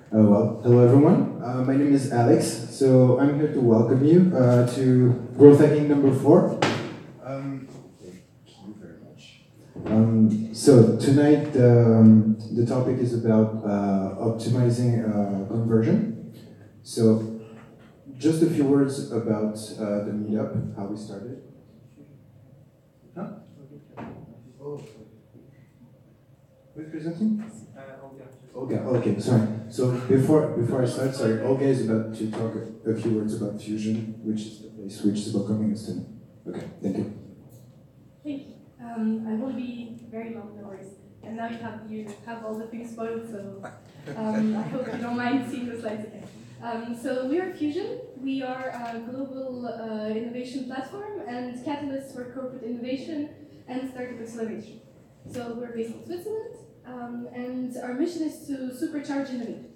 Hello everyone. My name is Alex. So I'm here to welcome you to Growth Hacking number 4. Thank you very much. So tonight the topic is about optimizing conversion. So just a few words about the meetup, how we started. Huh? Oh. Who's presenting? Olga, okay, sorry. So before I start, sorry, Olga is about to talk a few words about Fusion, which is the place which is welcoming us tonight. Okay, thank you. Thank you. I will be very long, no worries. And now you have all the things spoiled, so I hope you don't mind seeing the slides again. So we are Fusion. We are a global innovation platform and catalyst for corporate innovation and startup acceleration. So we're based in Switzerland. And our mission is to supercharge innovation.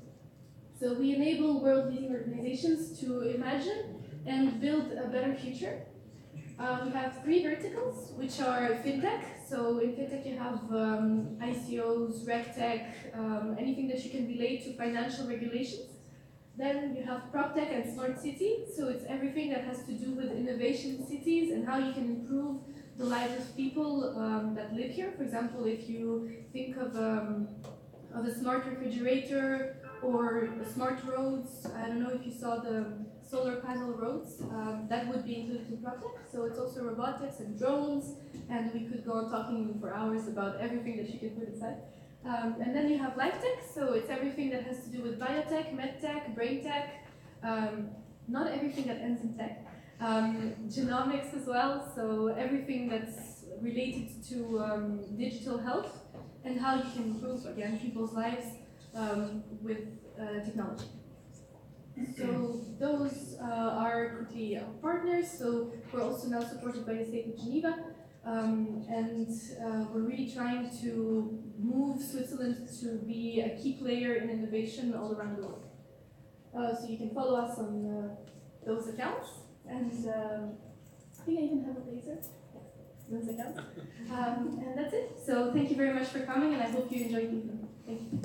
So we enable world-leading organizations to imagine and build a better future. We have 3 verticals, which are fintech. So in fintech you have ICOs, RegTech, anything that you can relate to financial regulations. Then you have PropTech and Smart City. So it's everything that has to do with innovation cities and how you can improve the lives of people that live here. For example, if you think of a smart refrigerator or smart roads, I don't know if you saw the solar panel roads, that would be included in PropTech. So it's also robotics and drones, and we could go on talking for hours about everything that you can put inside. And then you have LifeTech, so it's everything that has to do with biotech, medtech, braintech, not everything that ends in tech. Genomics as well, so everything that's related to digital health and how you can improve, again, people's lives with technology. So those are quickly our partners. So we're also now supported by the state of Geneva, and we're really trying to move Switzerland to be a key player in innovation all around the world. So you can follow us on those accounts. And I think I even have a laser. Yeah, those accounts. And that's it. So thank you very much for coming, and I hope you enjoyed the evening. Thank you.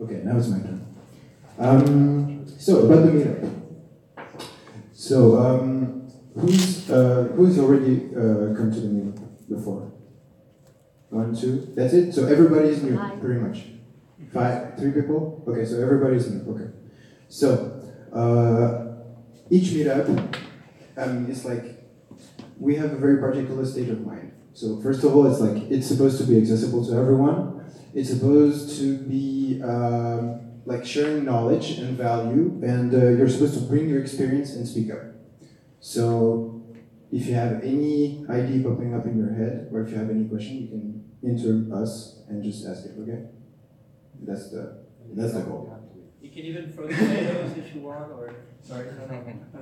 Okay, now it's my turn. So about the meetup. So who's already come to the meetup before? 1, 2, that's it? So everybody's new, pretty much. 3 people? Okay, so everybody's new, okay. So, each meetup, is like, we have a very particular state of mind. So first of all, it's like, it's supposed to be accessible to everyone. It's supposed to be like sharing knowledge and value, and you're supposed to bring your experience and speak up. So, if you have any idea popping up in your head, or if you have any question, you can enter us and just ask it, okay? That's the goal. You can even throw tomatoes if you want, or sorry.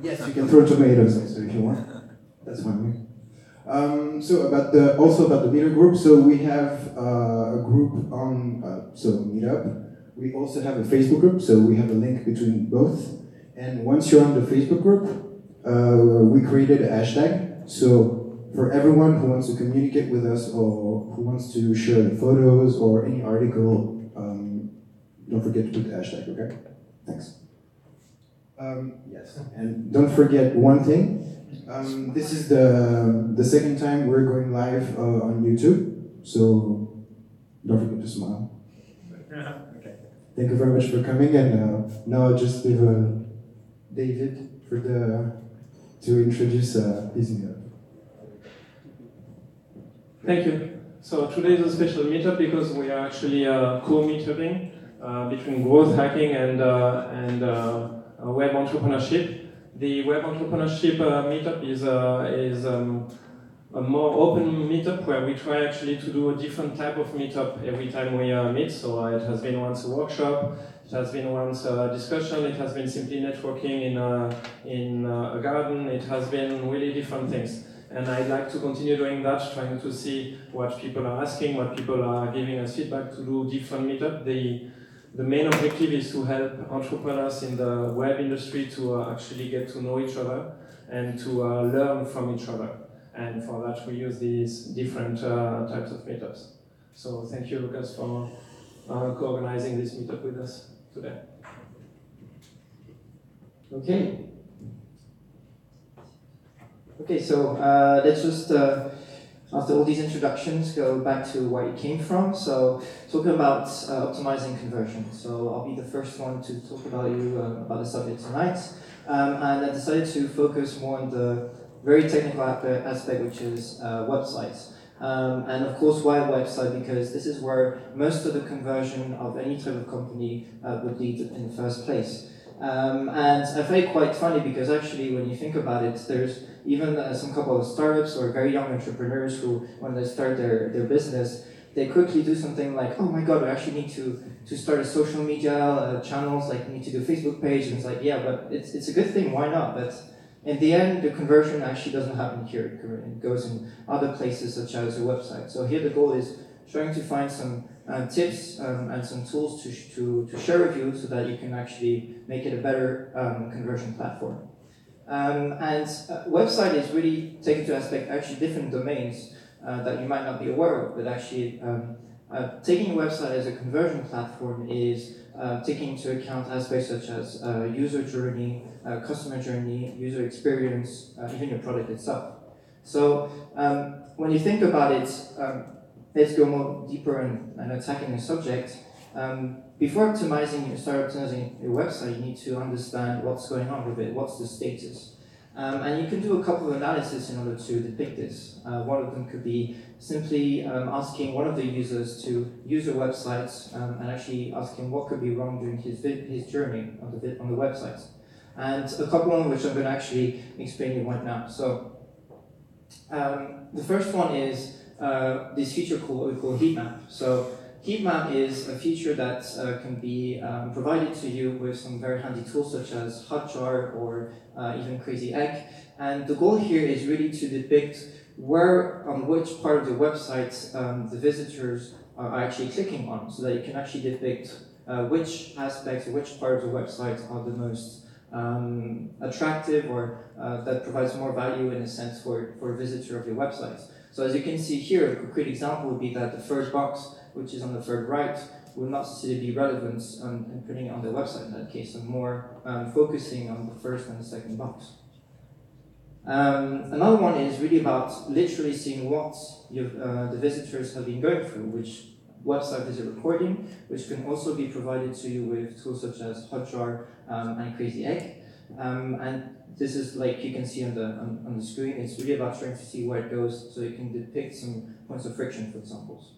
Yes, you can throw tomatoes also if you want. That's fine. So also about the meetup group. So we have a group on Meetup. We also have a Facebook group. So we have a link between both. And once you're on the Facebook group, we created a hashtag. So for everyone who wants to communicate with us or who wants to share the photos or any article, don't forget to put the hashtag, okay? Thanks. Yes, and don't forget one thing. This is the second time we're going live on YouTube, so don't forget to smile. Okay. Thank you very much for coming, and now I'll just leave David to introduce his meetup. Thank you. So today is a special meetup because we are actually co-meetupping between growth hacking and web entrepreneurship. The web entrepreneurship meetup is a more open meetup where we try actually to do a different type of meetup every time we meet. So it has been once a workshop, it has been once a discussion, it has been simply networking in a garden, it has been really different things. And I'd like to continue doing that, trying to see what people are asking, what people are giving us feedback to do different meetup. The main objective is to help entrepreneurs in the web industry to actually get to know each other and to learn from each other. And for that, we use these different types of meetups. So thank you, Lucas, for co-organizing this meetup with us today. Okay. Okay, so let's just, after all these introductions, go back to where it came from. So talking about optimizing conversion. So I'll be the first one to talk about about the subject tonight. And I decided to focus more on the very technical aspect, which is websites. And of course, why website? Because this is where most of the conversion of any type of company would lead in the first place. And I find it quite funny because actually, when you think about it, there's even some couple of startups or very young entrepreneurs who, when they start their business, they quickly do something like, oh my god, we actually need to start a social media channels, like we need to do a Facebook page, and it's like, yeah, but it's a good thing, why not? But in the end, the conversion actually doesn't happen here. It goes in other places, such as a website. So here the goal is trying to find some tips and some tools to share with you so that you can actually make it a better conversion platform. Website is really taken to aspect actually different domains that you might not be aware of, but actually taking a website as a conversion platform is taking into account aspects such as user journey, customer journey, user experience, even your product itself. So when you think about it, let's go more deeper and attacking the subject. Before start optimizing your website, you need to understand what's going on with it, what's the status. And you can do a couple of analysis in order to depict this. One of them could be simply asking one of the users to use your website and actually asking what could be wrong during his journey on the website. And a couple of which I'm going to actually explain you right now. So the first one is this feature what we call heat map. So heat map is a feature that can be provided to you with some very handy tools such as Hotjar or even Crazy Egg. And the goal here is really to depict on which part of the website the visitors are actually clicking on, so that you can actually depict which aspects or which part of the website are the most attractive or that provides more value in a sense for a visitor of your website. So as you can see here, a concrete example would be that the third box, which is on the third right, will not necessarily be relevant in putting it on the website in that case, and more focusing on the first and the second box. Another one is really about literally seeing what the visitors have been going through, which website visit recording, which can also be provided to you with tools such as Hotjar and Crazy Egg. And this is like you can see on the screen. It's really about trying to see where it goes, so you can depict some points of friction, for examples.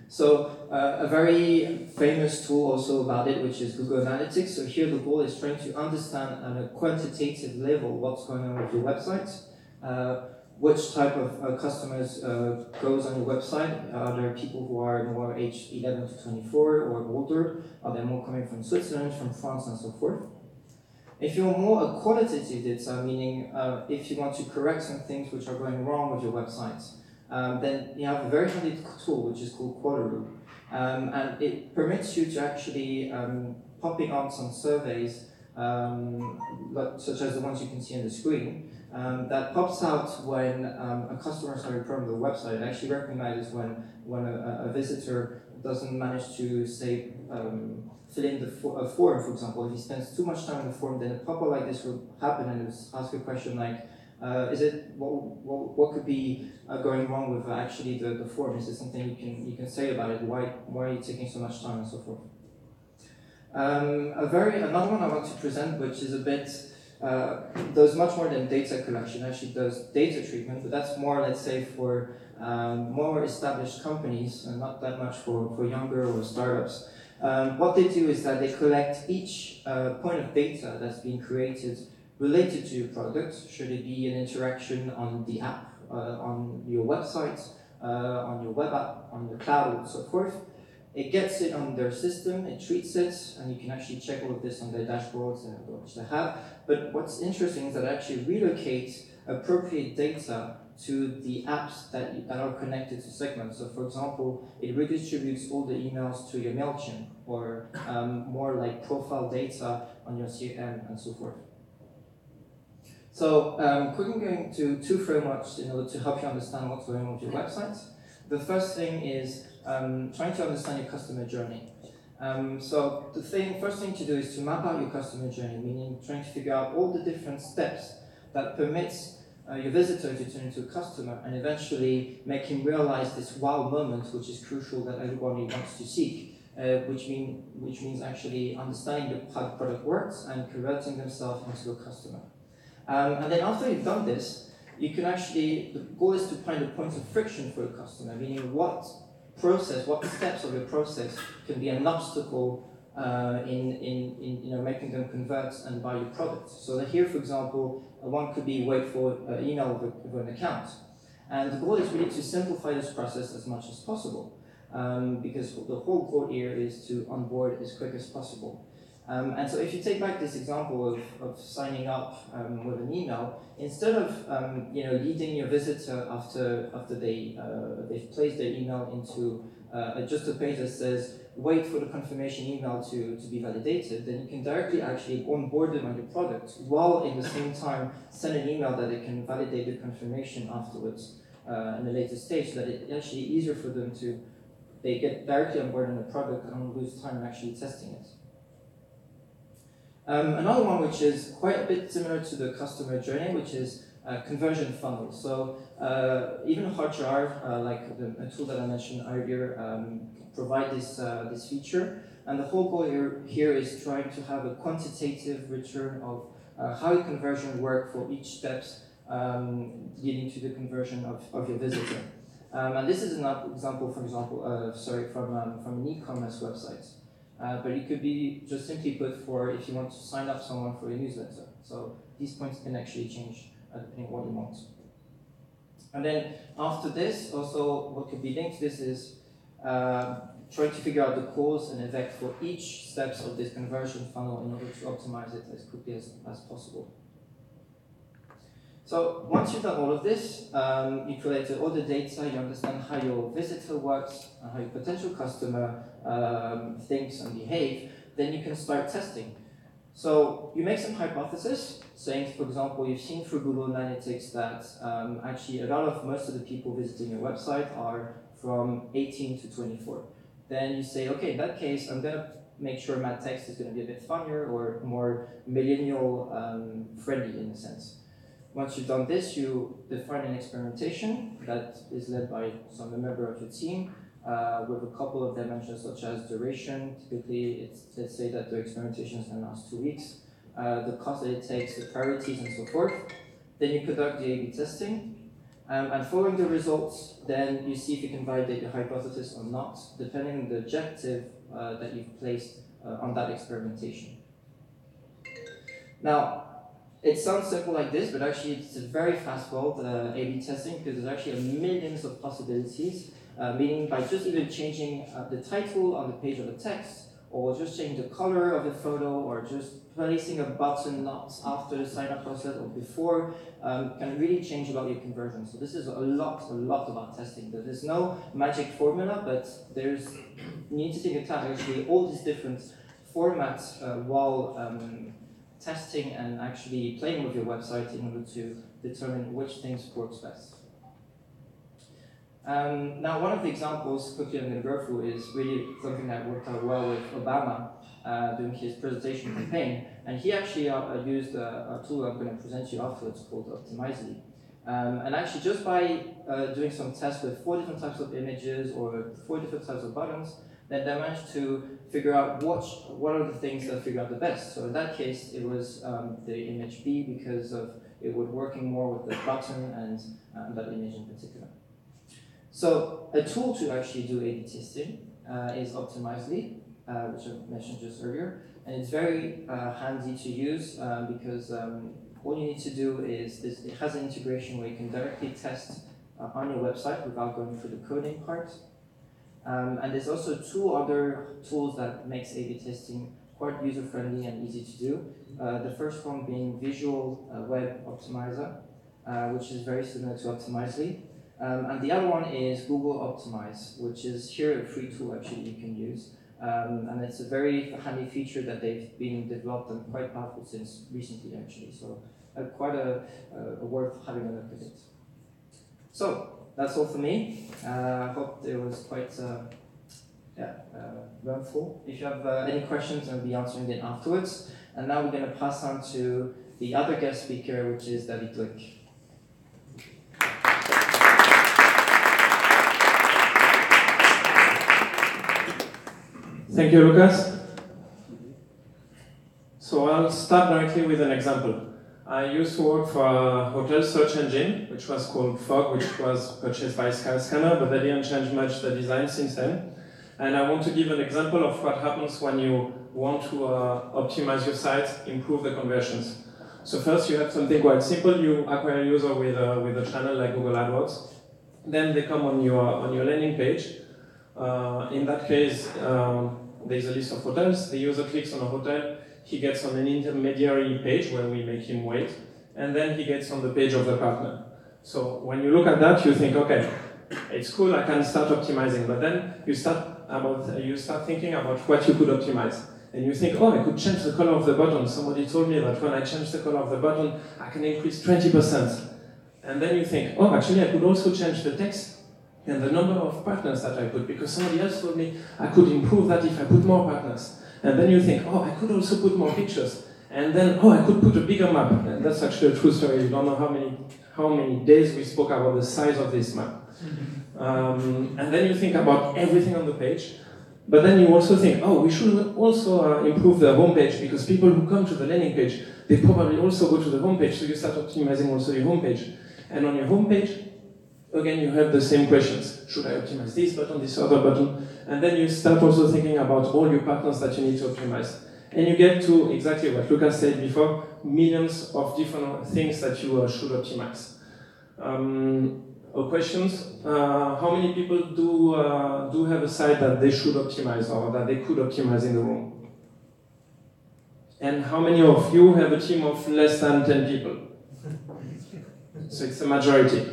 So a very famous tool also about it, which is Google Analytics. So here the goal is trying to understand at a quantitative level what's going on with your website, which type of customers goes on your website. Are there people who are more aged 11 to 24 or older? Are there more coming from Switzerland, from France, and so forth? If you're more a qualitative data, meaning if you want to correct some things which are going wrong with your website, then you have a very handy tool which is called Quaderoo. And it permits you to actually popping on some surveys, such as the ones you can see on the screen, that pops out when a customer is having a problem with the website. It actually recognizes when a visitor doesn't manage to, say, fill in a form, for example. If he spends too much time in the form, then a pop-up like this will happen and it will ask a question like, what could be going wrong with actually the form? Is there something you can say about it? Why are you taking so much time and so forth? Another one I want to present, which is a bit does much more than data collection. Actually, does data treatment, but that's more, let's say, for more established companies and not that much for younger or startups. What they do is that they collect each point of data that's being created related to your product, should it be an interaction on the app, on your website, on your web app, on the cloud, and so forth. It gets it on their system, it treats it, and you can actually check all of this on their dashboards which they have. But what's interesting is that it actually relocates appropriate data to the apps that are connected to segments. So for example, it redistributes all the emails to your MailChimp, or more like profile data on your CRM and so forth. So quickly going to two frameworks in order to help you understand what's going on with your website. The first thing is trying to understand your customer journey. So the first thing to do is to map out your customer journey, meaning trying to figure out all the different steps that permits your visitor to turn into a customer and eventually make him realize this wow moment, which is crucial that everybody wants to seek, which means actually understanding how the product works and converting themselves into a customer. And then after you've done this, you can actually, the goal is to find a point of friction for a customer, meaning what steps of your process can be an obstacle in making them convert and buy your product. So here, for example, one could be wait for email of an account. And the goal is really to simplify this process as much as possible, because the whole goal here is to onboard as quick as possible. And so if you take back this example of signing up with an email, instead of leading your visitor after they've placed their email into just a page that says wait for the confirmation email to be validated, then you can directly actually onboard them on your product while in the same time send an email that they can validate the confirmation afterwards in a later stage, so that it's actually easier for them they get directly on board on the product and don't lose time actually testing it. Another one which is quite a bit similar to the customer journey, which is conversion funnel. So even Hotjar, like a tool that I mentioned earlier, provide this feature. And the whole goal here is trying to have a quantitative return of how your conversion work for each steps leading to the conversion of your visitor. And this is an example, from an e-commerce website. But it could be just simply put for if you want to sign up someone for your newsletter. So these points can actually change depending on what you want. And then after this, also what could be linked to this is trying to figure out the cause and effect for each steps of this conversion funnel in order to optimize it as quickly as possible. So once you've done all of this, you collected all the data, you understand how your visitor works, and how your potential customer thinks and behave, then you can start testing. So you make some hypothesis, saying, for example, you've seen through Google Analytics that actually most of the people visiting your website are from 18 to 24. Then you say, okay, in that case, I'm going to make sure my text is going to be a bit funnier or more millennial friendly in a sense. Once you've done this, you define an experimentation that is led by some member of your team with a couple of dimensions such as duration. Typically, let's say that the experimentation is going to last 2 weeks. The cost that it takes, the priorities, and so forth. Then you conduct the A/B testing. And following the results, then you see if you can validate the hypothesis or not, depending on the objective that you've placed on that experimentation. Now, it sounds simple like this, but actually it's a very fast world, A/B testing, because there's actually millions of possibilities, meaning by just even changing the title on the page of the text, or just changing the color of the photo, or just placing a button not after the sign-up process or before, can really change a lot of your conversion. So this is a lot about testing. There's no magic formula, but you need to take into account actually all these different formats while testing and actually playing with your website in order to determine which things works best. Now, one of the examples quickly I'm going to go through is really something that worked out well with Obama during his presentation campaign, and he actually used a tool I'm going to present to you afterwards called Optimizely. And actually, just by doing some tests with 4 different types of images or 4 different types of buttons, then they managed to figure out what are the things that figure out the best. So in that case, it was the image B because of it was working more with the button and that image in particular. So a tool to actually do A/B testing is Optimizely, which I mentioned just earlier, and it's very handy to use because all you need to do is it has an integration where you can directly test on your website without going through the coding part. And there's also 2 other tools that makes A/B testing quite user-friendly and easy to do. The first one being Visual Web Optimizer, which is very similar to Optimizely. And the other one is Google Optimize, which is here a free tool actually you can use. And it's a very handy feature that they've been developed and quite powerful since recently actually. So quite worth having a look at it. So that's all for me. I hope it was quite learnful. If you have any questions, I'll be answering them afterwards. And now we're going to pass on to the other guest speaker, which is David Lick. Thank you, Lucas. So I'll start directly with an example. I used to work for a hotel search engine, which was called Fog, which was purchased by Skyscanner, but they didn't change much the design since then. And I want to give an example of what happens when you want to optimize your site, improve the conversions. So first you have something quite simple. You acquire a user with a channel like Google AdWords. Then they come on your landing page. In that case, there's a list of hotels. The user clicks on a hotel. He gets on an intermediary page where we make him wait. And then he gets on the page of the partner. So when you look at that, you think, okay, it's cool, I can start optimizing. But then you start thinking about what you could optimize. And you think, oh, I could change the color of the button. Somebody told me that when I change the color of the button, I can increase 20%. And then you think, oh, actually, I could also change the text and the number of partners that I put, because somebody else told me I could improve that if I put more partners. And then you think, oh, I could also put more pictures. And then, oh, I could put a bigger map. And that's actually a true story. You don't know how many days we spoke about the size of this map. And then you think about everything on the page. But then you also think, oh, we should also improve the homepage, because people who come to the landing page, they probably also go to the homepage. So you start optimizing also your homepage. And on your homepage, again, you have the same questions. Should I optimize this button, this other button? And then you start also thinking about all your partners that you need to optimize. And you get to exactly what Lucas said before, millions of different things that you should optimize. Questions, how many people do have a site that they should optimize or that they could optimize in the room? And how many of you have a team of less than 10 people? So it's a majority.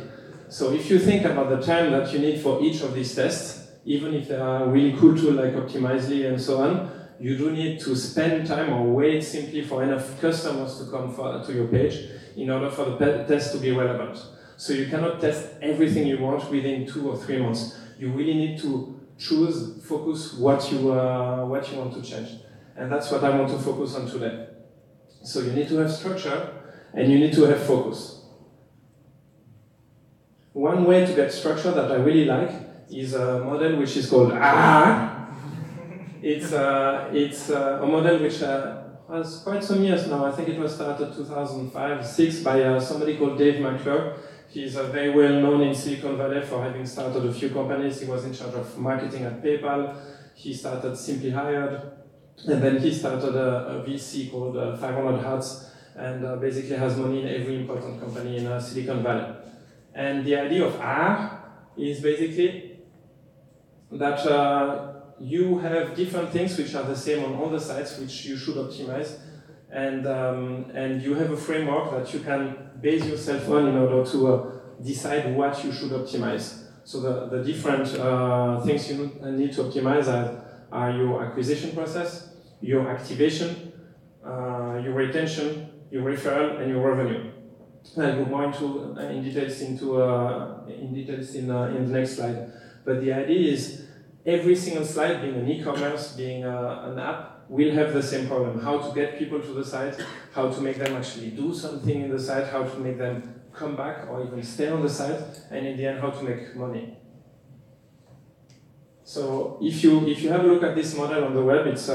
So if you think about the time that you need for each of these tests, even if they are really cool tools like Optimizely and so on, you do need to spend time or wait simply for enough customers to come to your page in order for the test to be relevant. So you cannot test everything you want within 2 or 3 months. You really need to focus what you want to change. And that's what I want to focus on today. So you need to have structure and you need to have focus. One way to get structure that I really like is a model which is called R. It's a model which has quite some years now. I think it was started 2005-06 by somebody called Dave McClure. He's very well known in Silicon Valley for having started a few companies. He was in charge of marketing at PayPal. He started Simply Hired. And then he started a VC called 500 Hertz, and basically has money in every important company in Silicon Valley. And the idea of R is basically that you have different things which are the same on all the sites which you should optimize, and you have a framework that you can base yourself on in order to decide what you should optimize. So the different things you need to optimize are your acquisition process, your activation, your retention, your referral, and your revenue. I'll go more in details in the next slide. But the idea is every single slide, being an e-commerce, being an app, will have the same problem. How to get people to the site, how to make them actually do something in the site, how to make them come back or even stay on the site, and in the end, how to make money. So if you have a look at this model on the web, it's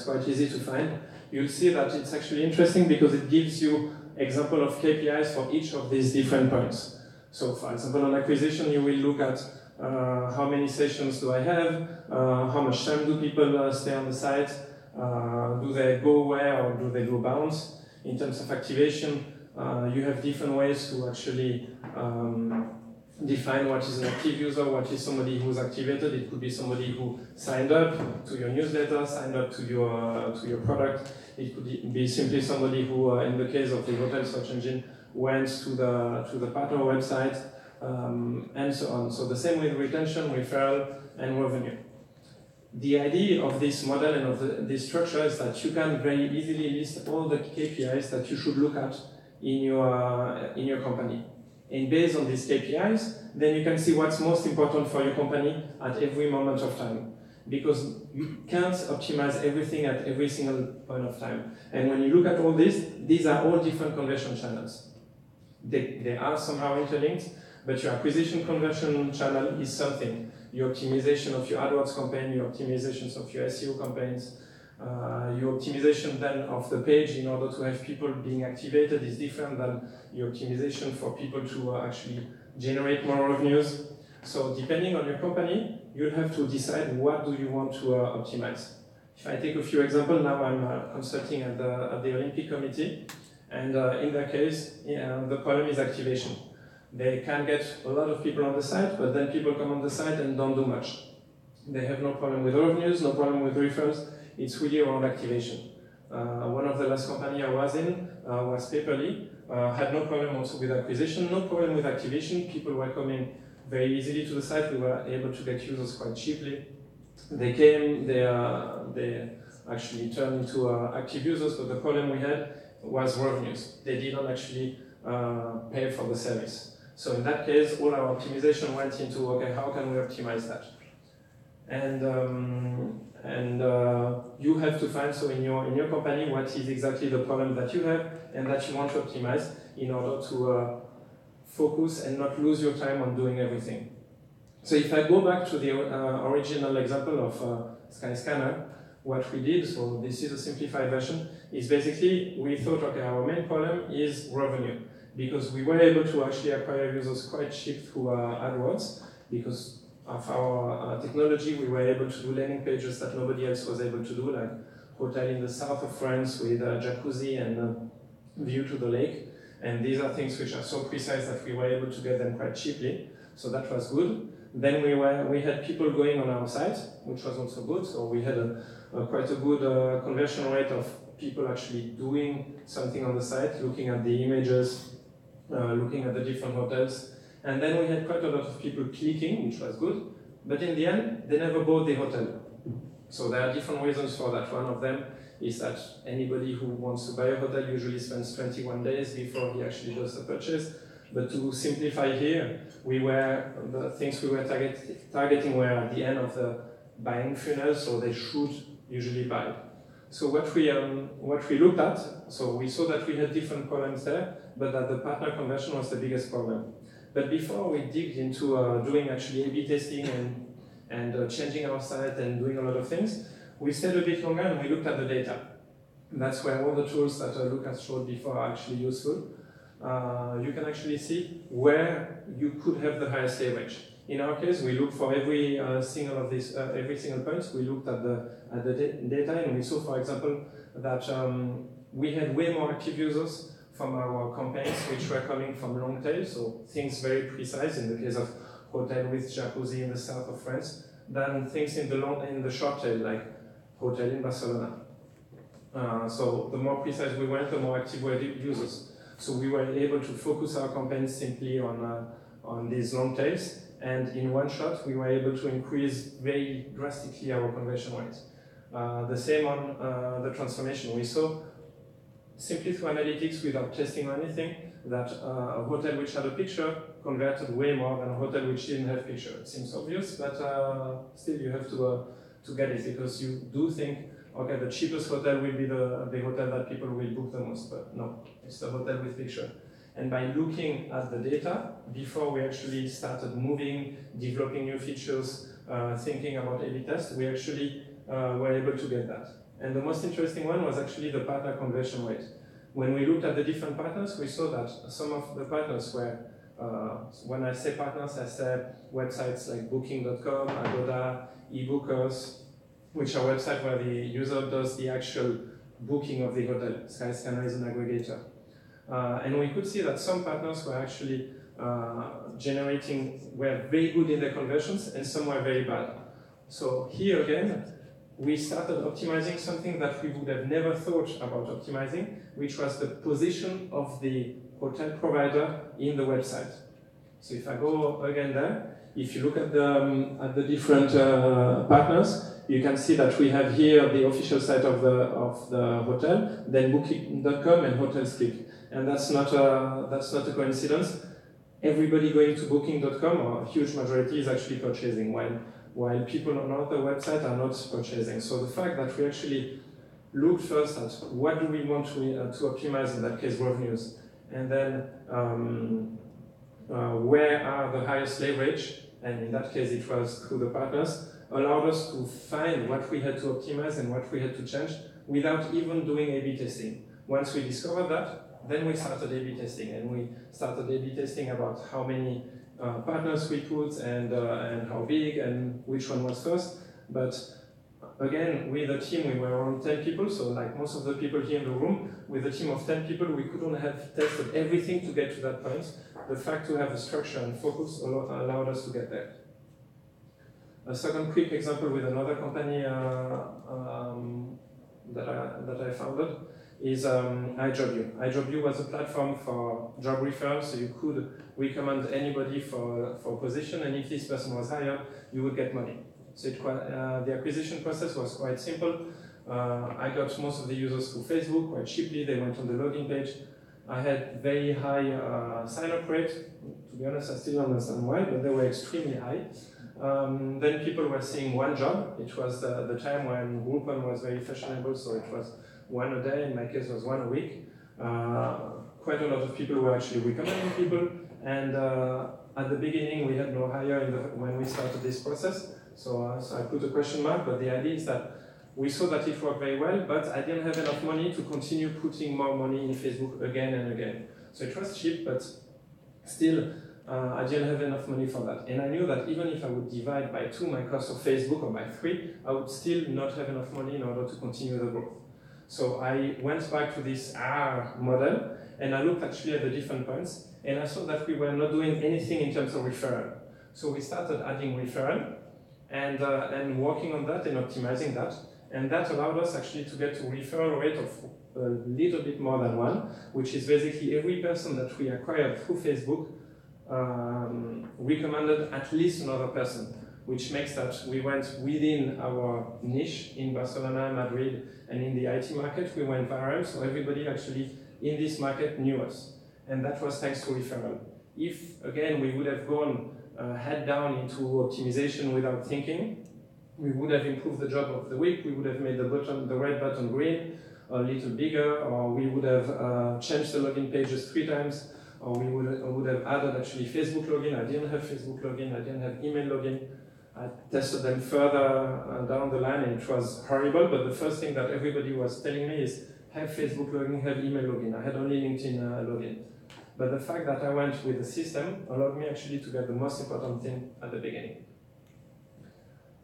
quite easy to find. You'll see that it's actually interesting because it gives you example of KPIs for each of these different points. So for example, on acquisition, you will look at how many sessions do I have, how much time do people stay on the site, do they go away or do they go bounce? In terms of activation, you have different ways to actually define what is an active user, what is somebody who's activated. It could be somebody who signed up to your newsletter, signed up to your product. It could be simply somebody who, in the case of the hotel search engine, went to the partner website, and so on. So the same with retention, referral, and revenue. The idea of this model and of this structure is that you can very easily list all the KPIs that you should look at in your company. And based on these KPIs, then you can see what's most important for your company at every moment of time. Because you can't optimize everything at every single point of time. And when you look at all this, these are all different conversion channels. They are somehow interlinked, but your acquisition conversion channel is something. Your optimization of your AdWords campaign, your optimizations of your SEO campaigns, your optimization then of the page in order to have people being activated is different than your optimization for people to actually generate more revenues. So depending on your company, you'll have to decide what do you want to optimize. If I take a few examples, now I'm consulting at the Olympic Committee, and in that case, the problem is activation. They can get a lot of people on the site, but then people come on the site and don't do much. They have no problem with revenues, no problem with referrals. It's really around activation. One of the last company I was in was Paperly, had no problem also with acquisition, no problem with activation. People were coming very easily to the site. We were able to get users quite cheaply. They came, they actually turned into active users, but the problem we had was revenues. They didn't actually pay for the service. So in that case, all our optimization went into, okay, how can we optimize that? And you have to find, so in your company, what is exactly the problem that you have and that you want to optimize in order to focus and not lose your time on doing everything. So if I go back to the original example of Skyscanner, what we did, so this is a simplified version, is basically we thought, okay, our main problem is revenue, because we were able to actually acquire users quite cheap through AdWords, because of our technology, we were able to do landing pages that nobody else was able to do, like hotel in the south of France with a jacuzzi and view to the lake. And these are things which are so precise that we were able to get them quite cheaply. So that was good. Then we had people going on our site, which was also good. So we had quite a good conversion rate of people actually doing something on the site, looking at the images, looking at the different hotels. And then we had quite a lot of people clicking, which was good. But in the end, they never bought the hotel. So there are different reasons for that. One of them is that anybody who wants to buy a hotel usually spends 21 days before he actually does the purchase. But to simplify here, the things we were targeting were at the end of the buying funnel, so they should usually buy. So what we looked at, so we saw that we had different problems there, but that the partner conversion was the biggest problem. But before we digged into doing actually A/B testing and changing our site and doing a lot of things, we stayed a bit longer and we looked at the data. And that's where all the tools that Lucas showed before are actually useful. You can actually see where you could have the highest leverage. In our case, we looked for every single point. We looked at the data, and we saw, for example, that we had way more active users from our campaigns, which were coming from long tail, so things very precise in the case of hotel with jacuzzi in the south of France, than things in the short tail, like hotel in Barcelona. So the more precise we went, the more active were the users. So we were able to focus our campaigns simply on these long tails, and in one shot, we were able to increase very drastically our conversion rate. The same on the transformation. We saw, simply through analytics without testing or anything, that a hotel which had a picture converted way more than a hotel which didn't have picture. It seems obvious, but still you have to get it, because you do think, okay, the cheapest hotel will be the hotel that people will book the most, but no, it's the hotel with picture. And by looking at the data, before we actually started moving, developing new features, thinking about A/B tests, we actually were able to get that. And the most interesting one was actually the partner conversion rate. When we looked at the different partners, we saw that some of the partners were, when I say partners, I say websites like Booking.com, Agoda, eBookers, which are websites where the user does the actual booking of the hotel. Skyscanner is an aggregator. And we could see that some partners were actually were very good in their conversions, and some were very bad. So here again, we started optimizing something that we would have never thought about optimizing, which was the position of the hotel provider in the website. So if I go again there, if you look at the different partners, you can see that we have here the official site of the hotel, then Booking.com and HotelsClick, and that's not a coincidence. Everybody going to Booking.com, or a huge majority, is actually purchasing, while people on other websites are not purchasing. So the fact that we actually look first at what do we want to optimize, in that case revenues, and then where are the highest leverage, and in that case it was through the partners, allowed us to find what we had to optimize and what we had to change without even doing A/B testing. Once we discovered that, then we started A/B testing, and we started A/B testing about how many partners we put and how big and which one was first. But again, with the team, we were around 10 people, so like most of the people here in the room, with a team of 10 people, we couldn't have tested everything to get to that point. The fact to have a structure and focus allowed us to get there. A second quick example with another company that I founded is iJobU. iJobU was a platform for job referrals, so you could recommend anybody for a position, and if this person was hired, you would get money. So the acquisition process was quite simple. I got most of the users through Facebook quite cheaply. They went on the login page. I had very high sign-up rate. To be honest, I still don't understand why, but they were extremely high. Then people were seeing one job. It was the time when Groupon was very fashionable, so it was one a day. In my case, it was one a week. Quite a lot of people were actually recommending people, and at the beginning, we had no hire when we started this process. So I put a question mark, but the idea is that we saw that it worked very well, but I didn't have enough money to continue putting more money in Facebook again and again. So it was cheap, but still, I didn't have enough money for that. And I knew that even if I would divide by 2 my cost of Facebook, or by 3, I would still not have enough money in order to continue the growth. So I went back to this R model, and I looked actually at the different points, and I saw that we were not doing anything in terms of referral. So we started adding referral, and working on that and optimizing that. And that allowed us actually to get to a referral rate of a little bit more than 1, which is basically every person that we acquired through Facebook recommended at least another person, which makes that we went within our niche in Barcelona, Madrid, and in the IT market. We went viral, so everybody actually in this market knew us. And that was thanks to referral. If, again, we would have gone head down into optimization without thinking, we would have improved the job of the week, we would have made the right button green, a little bigger, or we would have changed the login pages 3 times, or we would have added actually Facebook login. I didn't have Facebook login, I didn't have email login. I tested them further down the line, and it was horrible, but the first thing that everybody was telling me is have Facebook login, have email login. I had only LinkedIn login. But the fact that I went with the system allowed me actually to get the most important thing at the beginning.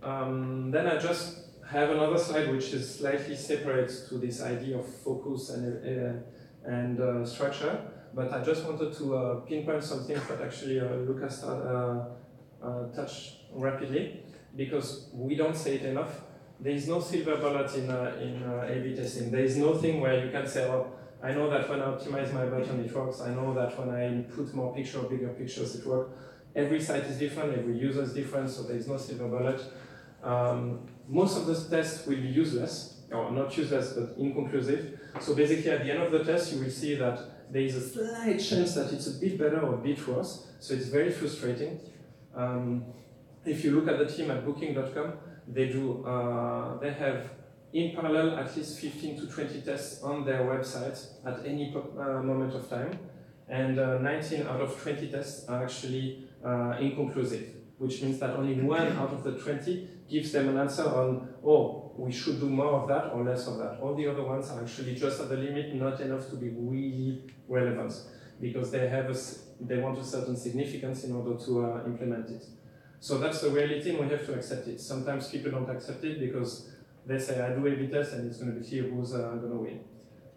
Then I just have another slide which is slightly separate to this idea of focus and structure, but I just wanted to pinpoint some things that actually Lucas touched rapidly, because we don't say it enough. There is no silver bullet in A/B testing. There is no thing where you can say, oh, I know that when I optimize my button it works, I know that when I put more pictures or bigger pictures it works. Every site is different, every user is different, so there is no silver bullet. Most of the tests will be useless, or not useless, but inconclusive. So basically at the end of the test you will see that there is a slight chance that it's a bit better or a bit worse, so it's very frustrating. If you look at the team at Booking.com, they have in parallel at least 15 to 20 tests on their website at any moment of time, and 19 out of 20 tests are actually inconclusive, which means that only 1 out of the 20 gives them an answer on, oh, we should do more of that or less of that. All the other ones are actually just at the limit, not enough to be really relevant, because they want a certain significance in order to implement it. So that's the reality, and we have to accept it. Sometimes people don't accept it because they say, I do A/B test and it's going to be clear who's going to win.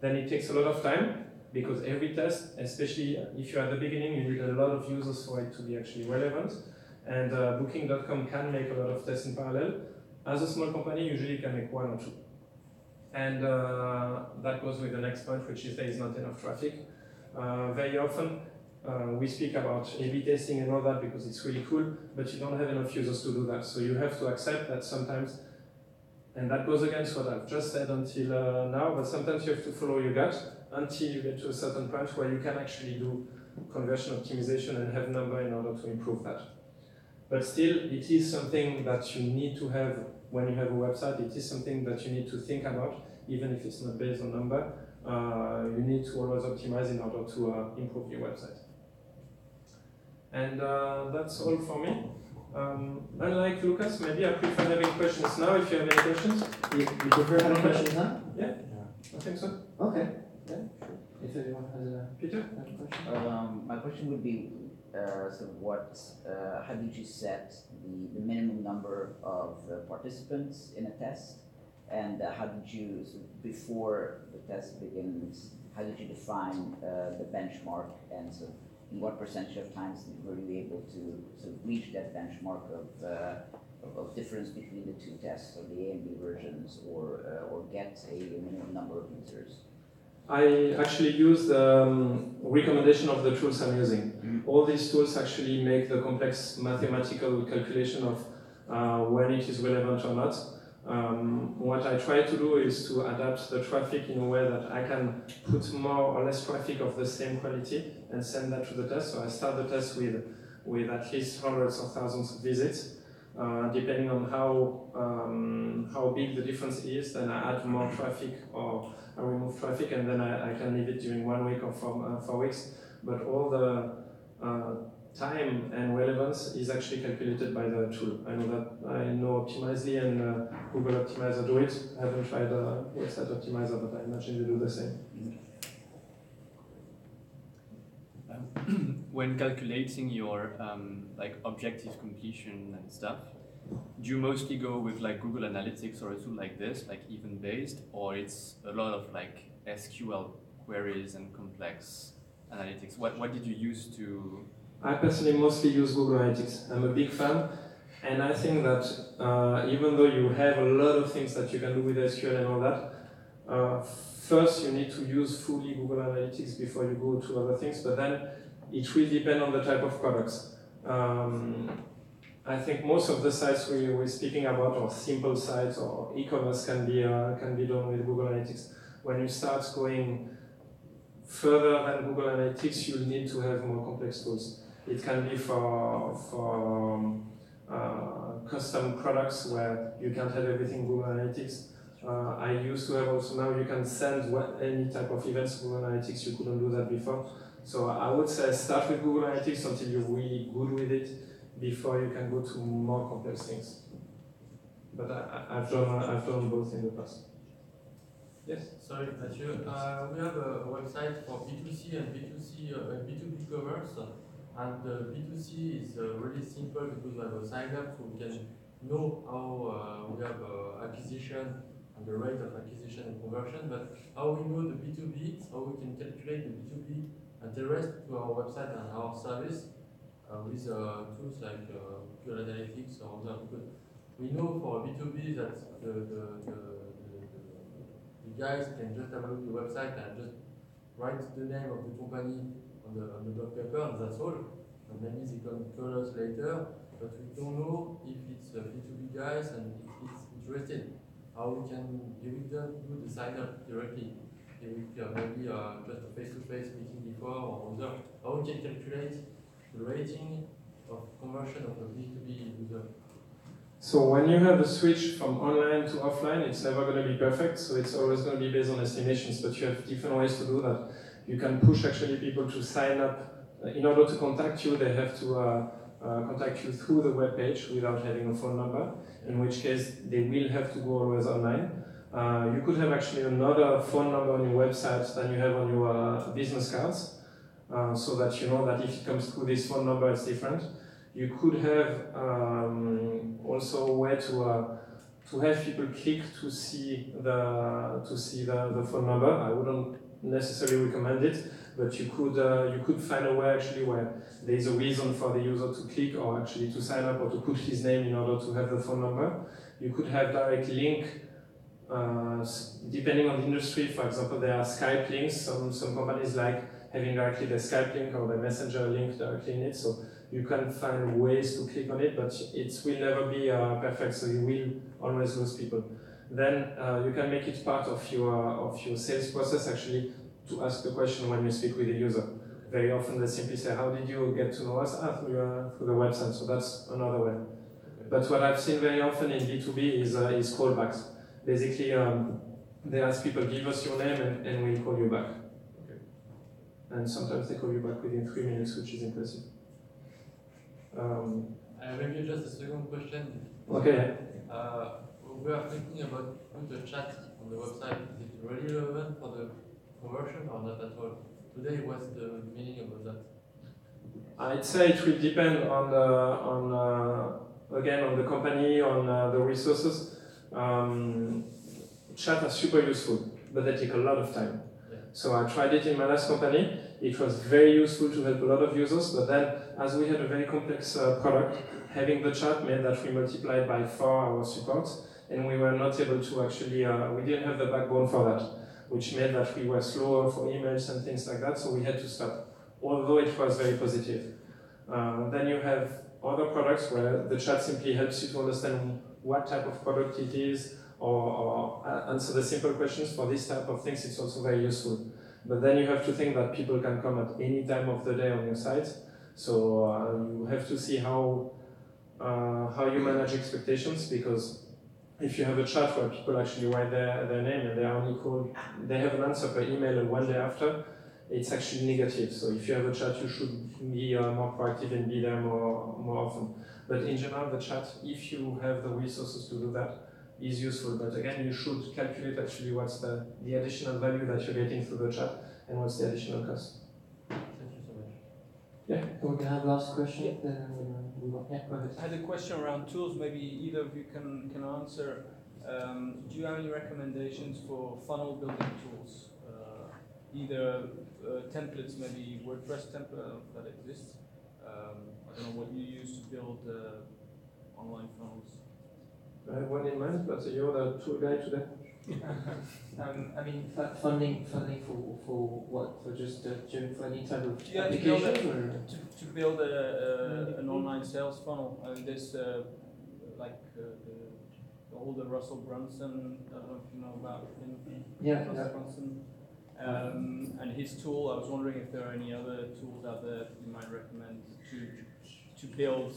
Then it takes a lot of time, because every test, especially if you're at the beginning, you need a lot of users for it to be actually relevant. And Booking.com can make a lot of tests in parallel. As a small company, usually you can make 1 or 2. And that goes with the next point, which is there is not enough traffic. Very often, we speak about A/B testing and all that because it's really cool, but you don't have enough users to do that. So you have to accept that sometimes, and that goes against what I've just said until now, but sometimes you have to follow your gut until you get to a certain point where you can actually do conversion optimization and have number in order to improve that. But still, it is something that you need to have when you have a website. It is something that you need to think about, even if it's not based on number. You need to always optimize in order to improve your website. And that's all for me. Unlike Lucas, maybe I prefer having questions now if you have any questions. You prefer having questions now? Yeah, I think so. Okay. Yeah, sure. If anyone has a Peter? Question? My question would be, how did you set the minimum number of participants in a test? And how did you, before the test begins, how did you define the benchmark, and in what percentage of times were you able to reach that benchmark of difference between the two tests, or the A and B versions, or get a minimum number of users? I actually use the recommendation of the tools I'm using. All these tools actually make the complex mathematical calculation of when it is relevant or not. What I try to do is to adapt the traffic in a way that I can put more or less traffic of the same quality and send that to the test. So I start the test with at least hundreds of thousands of visits. Depending on how big the difference is, then I add more traffic or I remove traffic, and then I can leave it during 1 week or 4 weeks. But all the time and relevance is actually calculated by the tool. I know Optimizely and Google Optimizer do it. I haven't tried Website Optimizer, but I imagine they do the same. When calculating your like objective completion and stuff, do you mostly go with like Google Analytics or a tool like this, like event based, or it's a lot of like SQL queries and complex analytics? What did you use to? I personally mostly use Google Analytics. I'm a big fan, and I think that even though you have a lot of things that you can do with SQL and all that, first you need to use fully Google Analytics before you go to other things, but then it will depend on the type of products. I think most of the sites we're speaking about are simple sites, or e-commerce can be done with Google Analytics. When you start going further than Google Analytics, you'll need to have more complex tools. It can be for custom products where you can't have everything Google Analytics. I used to have also, now you can send any type of events to Google Analytics. You couldn't do that before. So I would say start with Google Analytics until you're really good with it before you can go to more complex things. But I've done both in the past. Yes? Sorry, Mathieu. We have a website for B2C and B2B commerce. And B2C is really simple because we have a sign up, so we can know how we have acquisition and the rate of acquisition and conversion. But how we know the B2B, how we can calculate the B2B interest to our website and our service with tools like Google Analytics or other. Because we know for B2B that the guys can just have a look at the website and just write the name of the company on the doc paper, and that's all. And maybe they can call us later, but we don't know if it's B2B guys and if it's interested. How we can, if we don't do the sign up directly, if we maybe just a face-to-face meeting before or other, how we can calculate the rating of conversion of a B2B user. So when you have a switch from online to offline, it's never going to be perfect, so it's always going to be based on estimations, but you have different ways to do that. You can push actually people to sign up. In order to contact you, they have to contact you through the web page without having a phone number, in which case they will have to go always online. You could have actually another phone number on your website than you have on your business cards, so that you know that if it comes through this phone number, it's different. You could have also a way to have people click to see the phone number. I wouldn't necessarily recommend it, but you could find a way actually where there is a reason for the user to click or actually to sign up or to put his name in order to have the phone number. You could have direct link, depending on the industry. For example, there are Skype links. Some companies like having directly the Skype link or the Messenger link directly in it. So you can find ways to click on it, but it will never be perfect, so you will always lose people. Then you can make it part of your sales process, actually, to ask the question when you speak with the user. Very often they simply say, how did you get to know us? Through the website, so that's another way. But what I've seen very often in B2B is callbacks. Basically, they ask people, give us your name and we'll call you back. Okay. And sometimes they call you back within 3 minutes, which is impressive. Maybe just a second question. Okay. We are thinking about put a chat on the website. Is it really relevant for the conversion or not at all? Today, what's the meaning about that? I'd say it will depend on the company, on the resources. Chat are super useful, but they take a lot of time. Yeah. So I tried it in my last company. It was very useful to help a lot of users, but then as we had a very complex product, having the chat meant that we multiplied by 4 our support, and we were not able to actually, we didn't have the backbone for that, which meant that we were slower for emails and things like that, so we had to stop, although it was very positive. Then you have other products where the chat simply helps you to understand what type of product it is, or answer the simple questions. For this type of things, it's also very useful. But then you have to think that people can come at any time of the day on your site, so you have to see how you manage expectations, because if you have a chat where people actually write their name and they are only called, they have an answer per email one day after, it's actually negative. So if you have a chat, you should be more proactive and be there more often. But in general, the chat, if you have the resources to do that, is useful. But again, you should calculate actually what's the additional value that you're getting through the chat and what's the additional cost. Thank you so much. Yeah, we're gonna have last question. Yeah. Then go ahead. I had a question around tools. Maybe either of you can answer. Do you have any recommendations for funnel building tools? Either templates, maybe WordPress template that exists. I don't know what you use to build online funnels. I have one in mind, but you're the tour guy today. I mean, funding for what? For just for any type of Yeah, application? To build an online sales funnel. I mean, there's all the Russell Brunson. I don't know if you know about him. Yeah. Brunson. And his tool. I was wondering if there are any other tools out there that you might recommend to build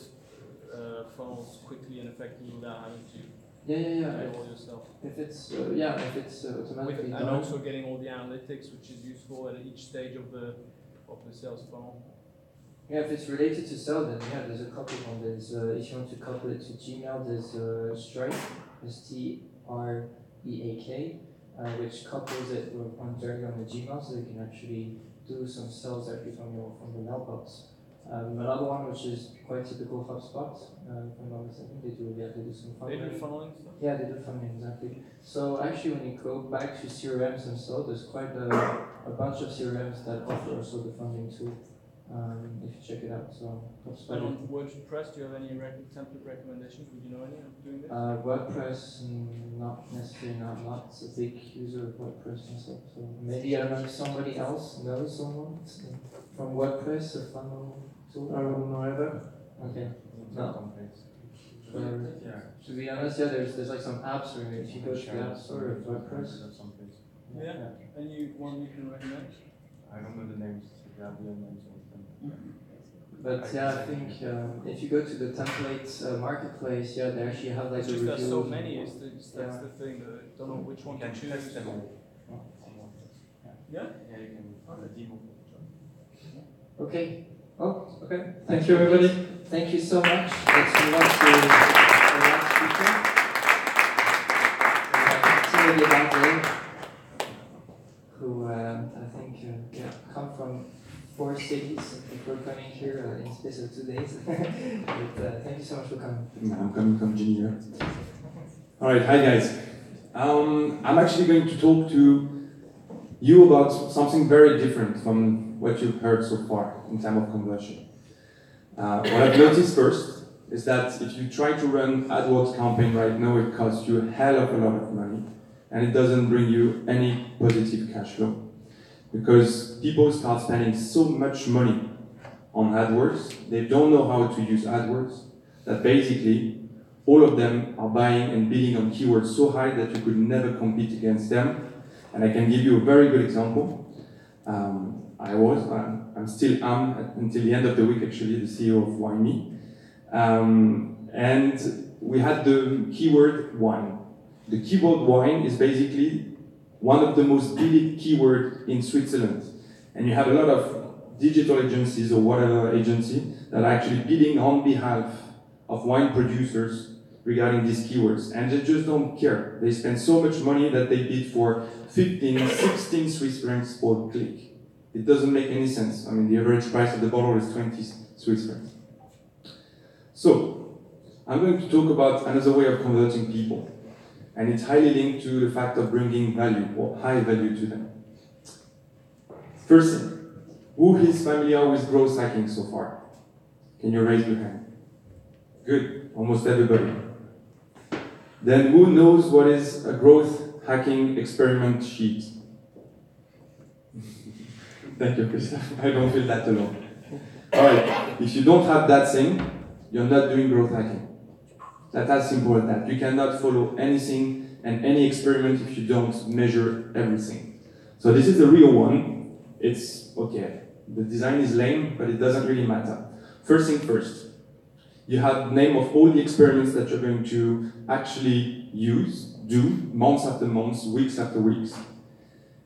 funnels quickly and effectively without having to do it all yourself. If it's automatically done. And also getting all the analytics, which is useful at each stage of the sales funnel. Yeah, if it's related to sell, then yeah, there's a couple of them. There's if you want to couple it to Gmail, there's Stripe, STREAK, which couples it directly on the Gmail, so you can actually do some sales directly from the mailbox. Another one which is quite typical, HubSpot, if I'm not mistaken, they do some funneling. They do funneling stuff? Yeah, they do funneling, exactly. So actually when you go back to CRMs themselves, there's quite a bunch of CRMs that offer also the funding too, if you check it out. So HubSpot. And on WordPress, do you have any template recommendations? Would you know any of doing this? WordPress, not necessarily, not a big user of WordPress myself. So maybe I don't know if somebody else knows someone from WordPress, a funnel tool. I don't know either. Okay. No. To be honest, yeah, there's like some apps where if you go to the App Store of WordPress. Yeah. And one you can recommend? I don't know the names. But yeah, I think if you go to the template marketplace, yeah, they actually have like the reviews. There's so many. That's the thing. I don't know which one to choose. Test them all. Yeah. Yeah, you can demo. Okay. Oh, okay. Thank you, everybody. Thank you so much. Let's move on to the last speaker. Timothy Bartley, who I think come from 4 cities before coming here in space of 2 days. But thank you so much for coming. I'm coming from Geneva. Alright, hi guys. I'm actually going to talk to you about something very different from what you've heard so far in terms of conversion. What I've noticed first is that if you try to run AdWords campaign right now, it costs you a hell of a lot of money and it doesn't bring you any positive cash flow. because people start spending so much money on AdWords, they don't know how to use AdWords, that basically all of them are buying and bidding on keywords so high that you could never compete against them. And I can give you a very good example. I'm still until the end of the week actually the CEO of WineMe. And we had the keyword wine. The keyword wine is basically one of the most bidded keywords in Switzerland. And you have a lot of digital agencies or whatever agency that are actually bidding on behalf of wine producers regarding these keywords. And they just don't care. They spend so much money that they bid for 15, 16 Swiss francs per click. It doesn't make any sense. I mean, the average price of the bottle is 20 Swiss francs. So, I'm going to talk about another way of converting people. And it's highly linked to the fact of bringing value, or high value to them. First thing, who is familiar with growth hacking so far? Can you raise your hand? Good, almost everybody. Then who knows what is a growth hacking experiment sheet? Thank you, Christophe. I don't feel that alone. Alright, if you don't have that thing, you're not doing growth hacking. That's as simple as that. You cannot follow anything and any experiment if you don't measure everything. So this is the real one. It's okay. The design is lame, but it doesn't really matter. First thing first. You have the name of all the experiments that you're going to actually do, months after months, weeks after weeks.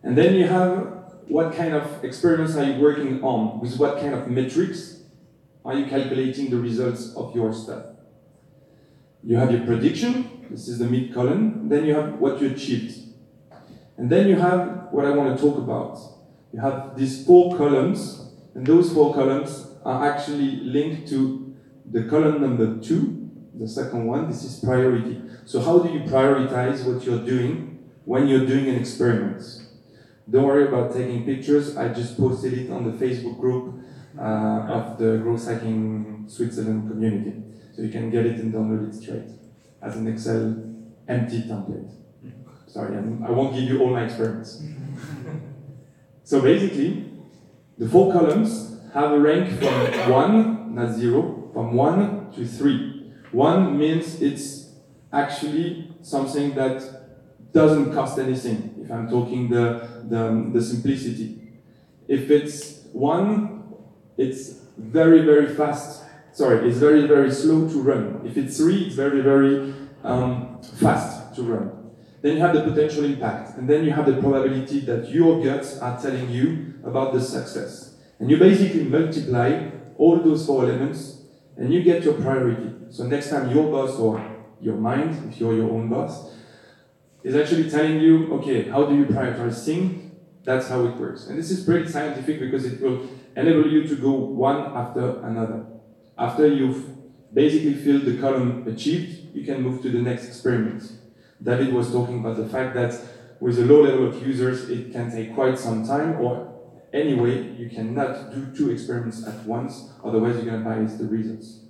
And then you have what kind of experiments are you working on? With what kind of metrics are you calculating the results of your stuff? You have your prediction, this is the mid column, then you have what you achieved. And then you have what I want to talk about. You have these 4 columns, and those 4 columns are actually linked to the column number 2, the second one, this is priority. So how do you prioritize what you're doing when you're doing an experiment? Don't worry about taking pictures, I just posted it on the Facebook group of the Growth Hacking Switzerland community. So you can get it and download it straight as an Excel empty template. Sorry, I won't give you all my experiments. So basically, the 4 columns have a rank from 1, not 0, from 1 to 3. 1 means it's actually something that doesn't cost anything, if I'm talking the simplicity. If it's 1, it's very, very fast. Sorry, it's very, very slow to run. If it's 3, it's very, very fast to run. Then you have the potential impact, and then you have the probability that your guts are telling you about the success. And you basically multiply all those 4 elements, and you get your priority. So next time your boss, or your mind, if you're your own boss, is actually telling you, okay, how do you prioritize things? That's how it works. And this is pretty scientific because it will enable you to go one after another. After you've basically filled the column achieved, you can move to the next experiment. David was talking about the fact that with a low level of users, it can take quite some time, or anyway, you cannot do 2 experiments at once, otherwise you're going to bias the results.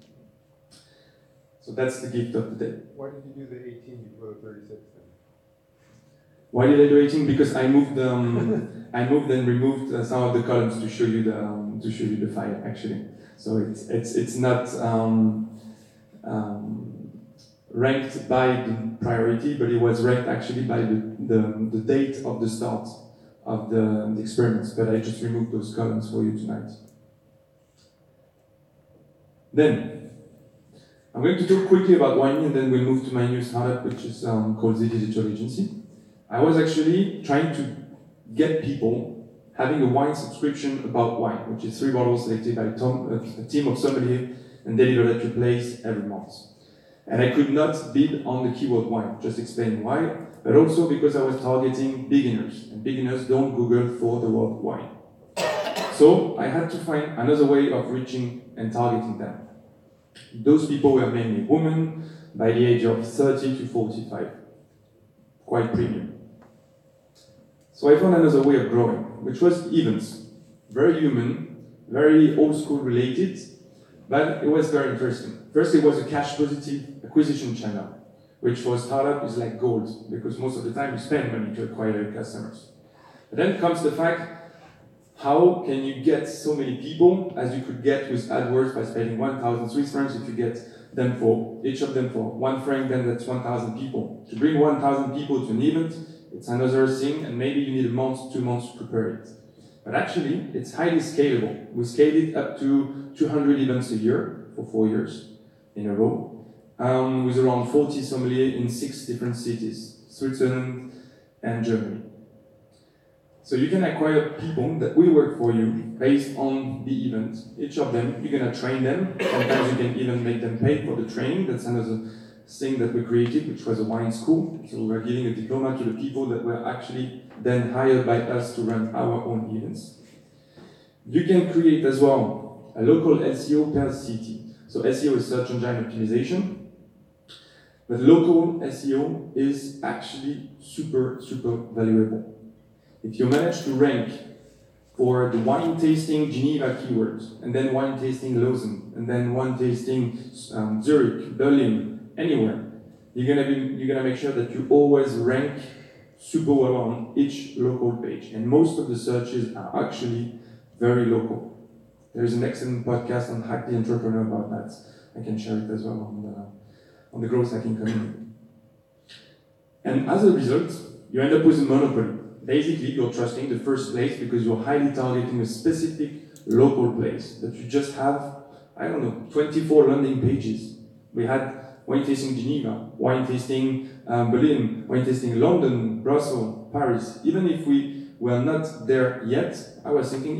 So that's the gift of the day. Why did you do the 18 before the 36 then? Why did I do 18? Because I moved and removed some of the columns to show you the file actually. So it's not ranked by the priority, but it was ranked actually by the date of the start of the experiments. But I just removed those columns for you tonight. Then I'm going to talk quickly about WineMe, and then we'll move to my new startup, which is called The Digital Agency. I was actually trying to get people having a wine subscription about wine, which is 3 bottles selected by a team of sommelier and delivered at your place every month. And I could not bid on the keyword wine, just explain why, but also because I was targeting beginners, and beginners don't Google for the word wine. So I had to find another way of reaching and targeting them. Those people were mainly women by the age of 30 to 45, quite premium. So I found another way of growing, which was events. Very human, very old school related, but it was very interesting. First, it was a cash positive acquisition channel, which for a startup is like gold, because most of the time you spend money to acquire your customers. But then comes the fact how can you get so many people as you could get with AdWords by spending 1,000 Swiss francs if you get them for, each of them for 1 franc, then that's 1,000 people. To bring 1,000 people to an event, it's another thing, and maybe you need a month, 2 months to prepare it. But actually, it's highly scalable. We scaled it up to 200 events a year for 4 years in a row, with around 40 sommeliers in 6 different cities, Switzerland and Germany. So you can acquire people that will work for you based on the event. Each of them, you're going to train them. Sometimes you can even make them pay for the training. That's another thing that we created, which was a wine school. So we were giving a diploma to the people that were actually then hired by us to run our own events. You can create as well a local SEO per city. So SEO is search engine optimization. But local SEO is actually super, super valuable. If you manage to rank for the wine tasting Geneva keywords, and then wine tasting Lausanne, and then wine tasting Zurich, Berlin, anywhere, you're gonna make sure that you always rank super well on each local page. And most of the searches are actually very local. There's an excellent podcast on Hack the Entrepreneur about that. I can share it as well on the growth hacking community. And as a result, you end up with a monopoly. Basically, you're trusting the first place because you're highly targeting a specific local place that you just have, I don't know, 24 landing pages. We had wine tasting Geneva, wine tasting Berlin, wine tasting London, Brussels, Paris. Even if we were not there yet, I was thinking,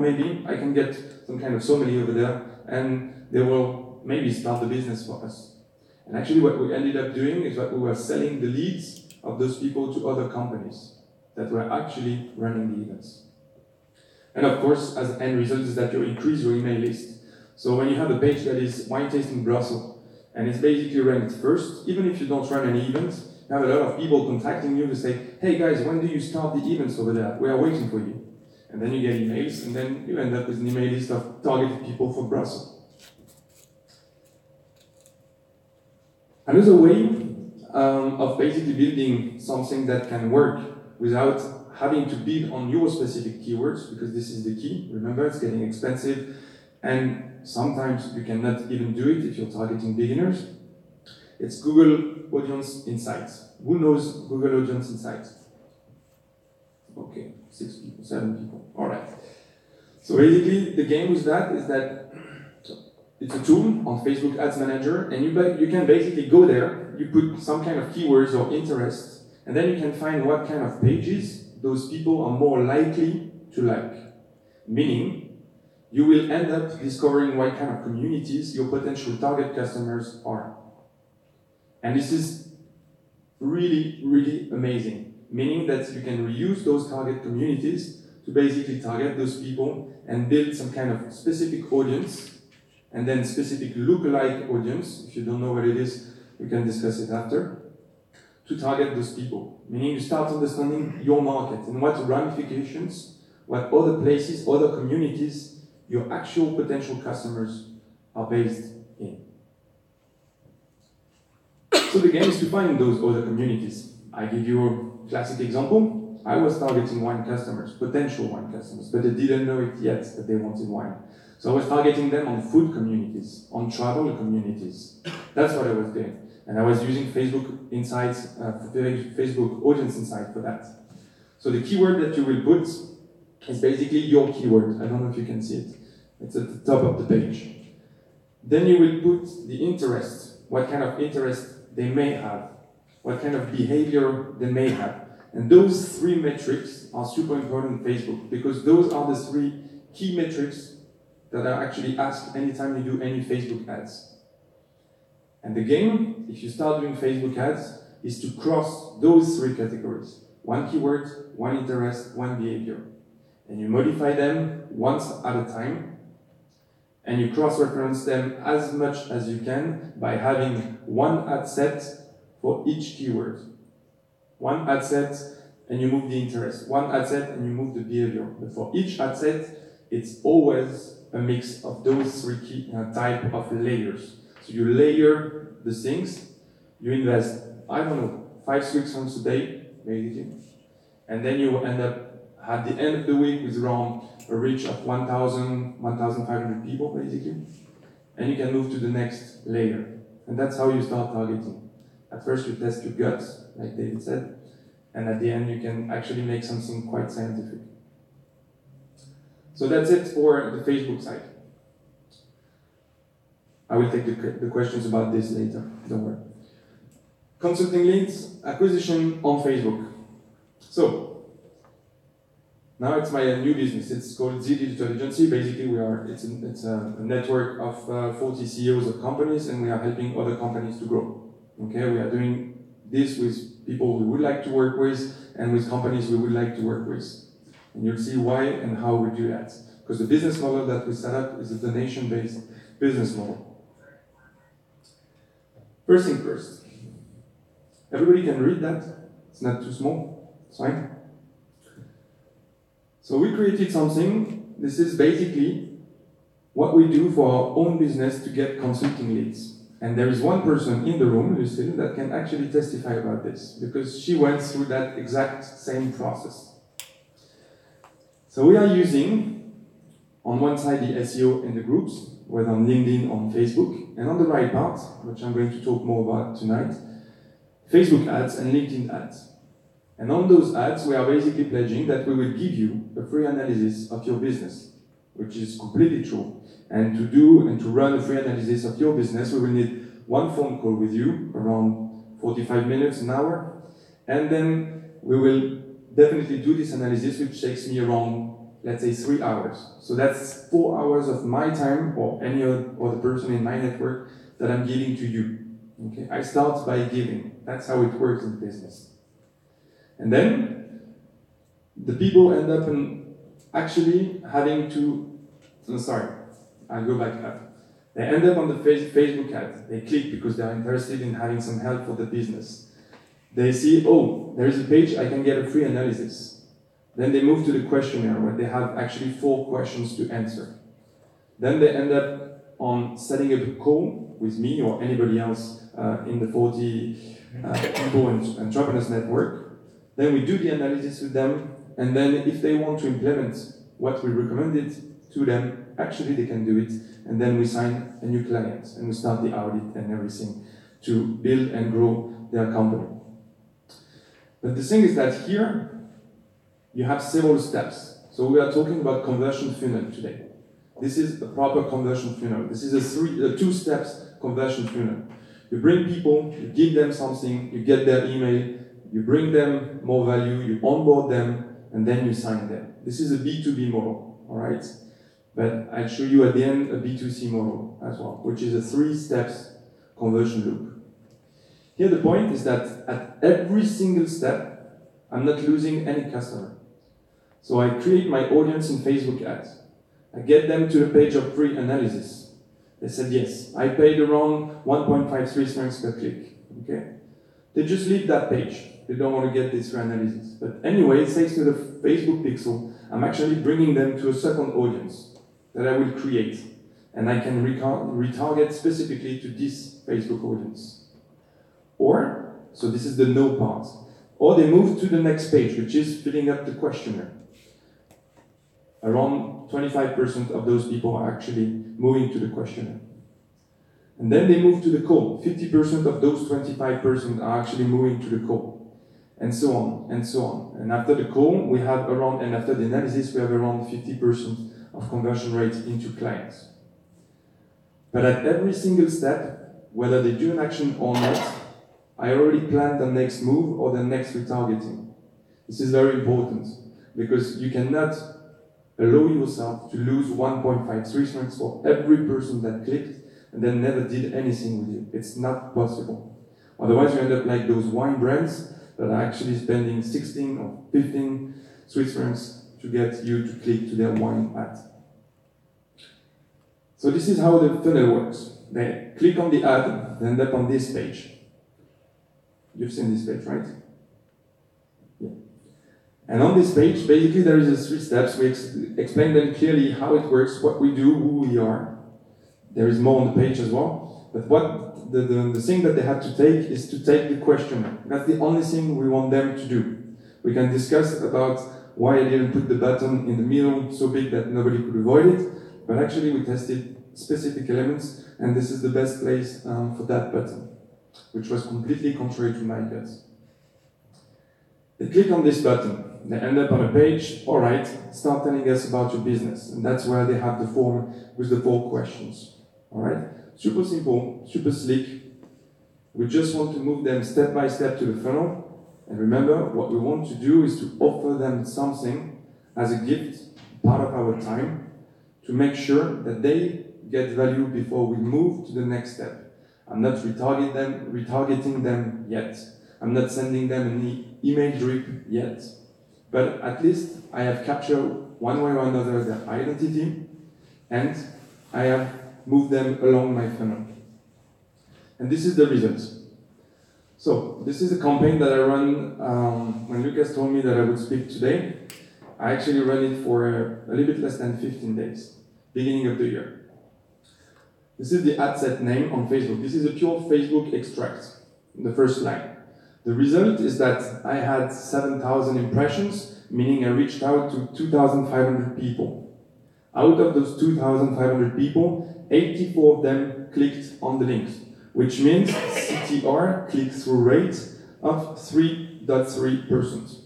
maybe I can get some kind of sommelier over there and they will maybe start the business for us. And actually what we ended up doing is that we were selling the leads of those people to other companies that were actually running the events. And of course, as an end result is that you increase your email list. So when you have a page that is wine tasting Brussels, and it's basically ranked first, even if you don't run any events, you have a lot of people contacting you to say, hey guys, when do you start the events over there? We are waiting for you. And then you get emails, and then you end up with an email list of targeted people for Brussels. Another way of basically building something that can work without having to bid on your specific keywords, because this is the key. Remember, it's getting expensive, and sometimes you cannot even do it if you're targeting beginners. It's Google Audience Insights. Who knows Google Audience Insights? Okay, 6 people, 7 people. All right. So basically, the game with that is that it's a tool on Facebook Ads Manager, and you can basically go there, you put some kind of keywords or interests, and then you can find what kind of pages those people are more likely to like. Meaning, you will end up discovering what kind of communities your potential target customers are. And this is really, really amazing. Meaning that you can reuse those target communities to basically target those people and build some kind of specific audience, and then specific lookalike audience. If you don't know what it is, we can discuss it after. To target those people, meaning you start understanding your market and what ramifications, what other places, other communities your actual potential customers are based in. So the game is to find those other communities. I give you a classic example. I was targeting wine customers, potential wine customers, but they didn't know it yet that they wanted wine. So I was targeting them on food communities, on travel communities. That's what I was doing. And I was using Facebook Insights, Facebook Audience Insight for that. So the keyword that you will put is basically your keyword. I don't know if you can see it. It's at the top of the page. Then you will put the interest, what kind of interest they may have, what kind of behavior they may have. And those 3 metrics are super important in Facebook because those are the 3 key metrics that are actually asked anytime you do any Facebook ads. And the game, if you start doing Facebook ads, is to cross those 3 categories. 1 keyword, 1 interest, 1 behavior. And you modify them once at a time, and you cross-reference them as much as you can by having 1 ad set for each keyword. 1 ad set, and you move the interest. 1 ad set, and you move the behavior. But for each ad set, it's always a mix of those 3 key type of layers. So you layer the things, you invest, I don't know, 5-6 francs a day, basically, and then you end up at the end of the week with around a reach of 1,000, 1,500 people basically. And you can move to the next layer. And that's how you start targeting. At first you test your guts, like David said, and at the end you can actually make something quite scientific. So that's it for the Facebook side. I will take the questions about this later, don't worry. Consulting leads, acquisition on Facebook. So, now it's my new business. It's called Z Digital Agency. Basically, it's a network of 40 CEOs of companies, and we are helping other companies to grow. Okay, we are doing this with people we would like to work with, and with companies we would like to work with. And you'll see why and how we do that. Because the business model that we set up is a donation-based business model. First thing first. Everybody can read that. It's not too small. It's fine. So we created something. This is basically what we do for our own business to get consulting leads. And there is one person in the room, Lucille, that can actually testify about this, because she went through that exact same process. So we are using, on one side, the SEO in the groups, whether on LinkedIn, on Facebook, and on the right part, which I'm going to talk more about tonight, Facebook ads and LinkedIn ads. And on those ads, we are basically pledging that we will give you a free analysis of your business, which is completely true. And to do and to run a free analysis of your business, we will need one phone call with you, around 45 minutes, an hour, and then we will definitely do this analysis, which takes me around, let's say, 3 hours. So that's 4 hours of my time, or any other person in my network, that I'm giving to you. Okay? I start by giving. That's how it works in business. And then, the people end up actually having to, I'll go back up. They end up on the Facebook ad. They click because they're interested in having some help for the business. They see, oh, there is a page, I can get a free analysis. Then they move to the questionnaire where they have actually 4 questions to answer. Then they end up on setting up a call with me or anybody else in the 40 people and entrepreneurs network. Then we do the analysis with them, and then if they want to implement what we recommended to them, actually they can do it, and then we sign a new client and we start the audit and everything to build and grow their company. But the thing is that here you have several steps. So we are talking about conversion funnel today. This is a proper conversion funnel. This is a 2 steps conversion funnel. You bring people, you give them something, you get their email, you bring them more value, you onboard them, and then you sign them. This is a B2B model, all right? But I'll show you at the end a B2C model as well, which is a 3 steps conversion loop. Here the point is that at every single step, I'm not losing any customer. So I create my audience in Facebook ads. I get them to the page of free analysis. They said yes. I paid around 1.5 Swiss francs per click. Okay? They just leave that page. They don't want to get this free analysis. But anyway, thanks to the Facebook pixel, I'm actually bringing them to a second audience that I will create. And I can retarget specifically to this Facebook audience. Or, so this is the no part. Or they move to the next page, which is filling up the questionnaire. Around 25% of those people are actually moving to the questionnaire. And then they move to the call. 50% of those 25% are actually moving to the call. And so on, and so on. And after the call, we have around, and after the analysis, we have around 50% of conversion rate into clients. But at every single step, whether they do an action or not, I already planned the next move or the next retargeting. This is very important, because you cannot allow yourself to lose 1.5 Swiss francs for every person that clicked and then never did anything with you. It's not possible. Otherwise you end up like those wine brands that are actually spending 16 or 15 Swiss francs to get you to click to their wine ad. So this is how the funnel works. They click on the ad, they end up on this page. You've seen this page, right? Yeah. And on this page, basically there is 3 steps. We explain them clearly how it works, what we do, who we are. There is more on the page as well. But what the thing that they have to take is to take the questionnaire. That's the only thing we want them to do. We can discuss about why I didn't put the button in the middle so big that nobody could avoid it, but actually we tested specific elements, and this is the best place for that button, which was completely contrary to my guess. They click on this button, they end up on a page, alright, start telling us about your business, and that's where they have the form with the 4 questions. Alright? Super simple, super slick. We just want to move them step by step to the funnel, and remember, what we want to do is to offer them something as a gift, part of our time, to make sure that they get value before we move to the next step. I'm not retargeting them yet. I'm not sending them an email drip yet. But at least I have captured one way or another their identity, and I have moved them along my funnel. And this is the result. So this is a campaign that I run when Lucas told me that I would speak today. I actually ran it for a little bit less than 15 days, beginning of the year. This is the ad set name on Facebook. This is a pure Facebook extract, the first line. The result is that I had 7,000 impressions, meaning I reached out to 2,500 people. Out of those 2,500 people, 84 of them clicked on the links, which means CTR, click-through rate, of 3.3%.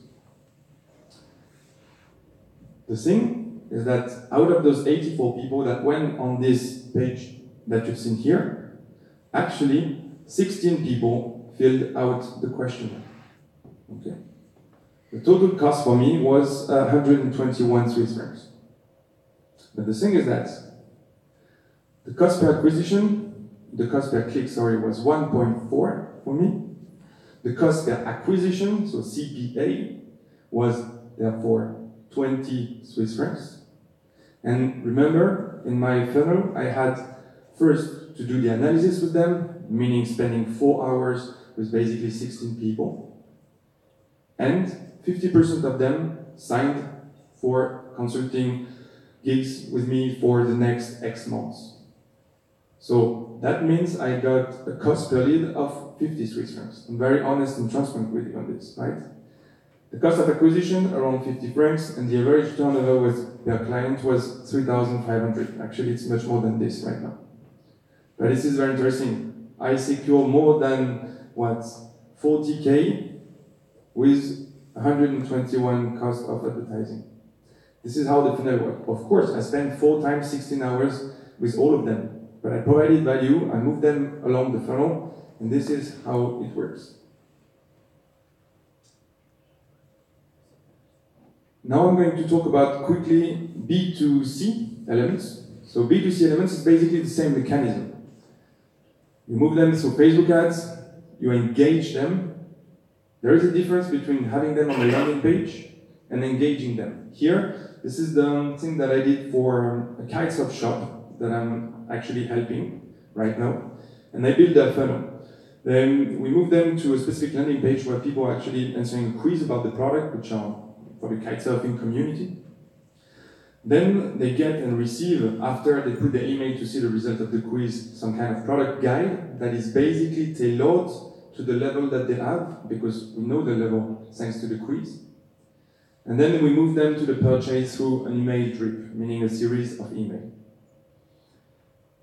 The thing is that out of those 84 people that went on this page that you've seen here, actually 16 people filled out the questionnaire. Okay. The total cost for me was 121 Swiss francs. But the thing is that the cost per acquisition, the cost per click, sorry, was 1.4 for me. The cost per acquisition, so CPA, was therefore 20 Swiss francs. And remember, in my funnel, I had first to do the analysis with them, meaning spending 4 hours with basically 16 people. And 50% of them signed for consulting gigs with me for the next X months. So that means I got a cost per lead of 50 Swiss francs. I'm very honest and transparent with you on this, right? The cost of acquisition around 50 francs, and the average turnover per client was 3,500. Actually, it's much more than this right now. But this is very interesting. I secure more than, 40K with 121 cost of advertising. This is how the funnel works. Of course, I spent 4 times 16 hours with all of them, but I provided value, I moved them along the funnel, and this is how it works. Now I'm going to talk about quickly B2C elements. So B2C elements is basically the same mechanism. You move them through Facebook ads, you engage them. There is a difference between having them on the landing page and engaging them. Here, this is the thing that I did for a kitesurf shop that I'm actually helping right now. And I built a funnel. Then we move them to a specific landing page where people are actually answering a quiz about the product, which are for the kitesurfing community. Then they get and receive, after they put their email to see the result of the quiz, some kind of product guide that is basically tailored to the level that they have, because we know the level thanks to the quiz. And then we move them to the purchase through an email drip, meaning a series of emails.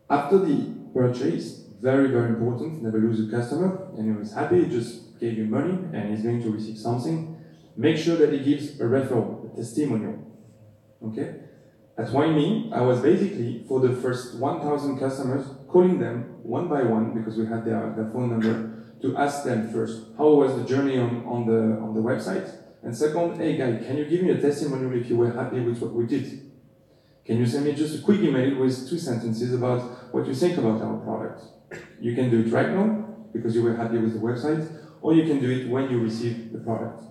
After the purchase, very, very important, never lose a customer, and he was happy, he just gave you money, and he's going to receive something. Make sure that he gives a referral, a testimonial. Okay? At YME, I was basically, for the first 1,000 customers, calling them one by one, because we had their phone number, to ask them first, how was the journey on the website? And second, hey guy, can you give me a testimonial if you were happy with what we did? Can you send me just a quick email with 2 sentences about what you think about our product? You can do it right now, because you were happy with the website, or you can do it when you receive the product.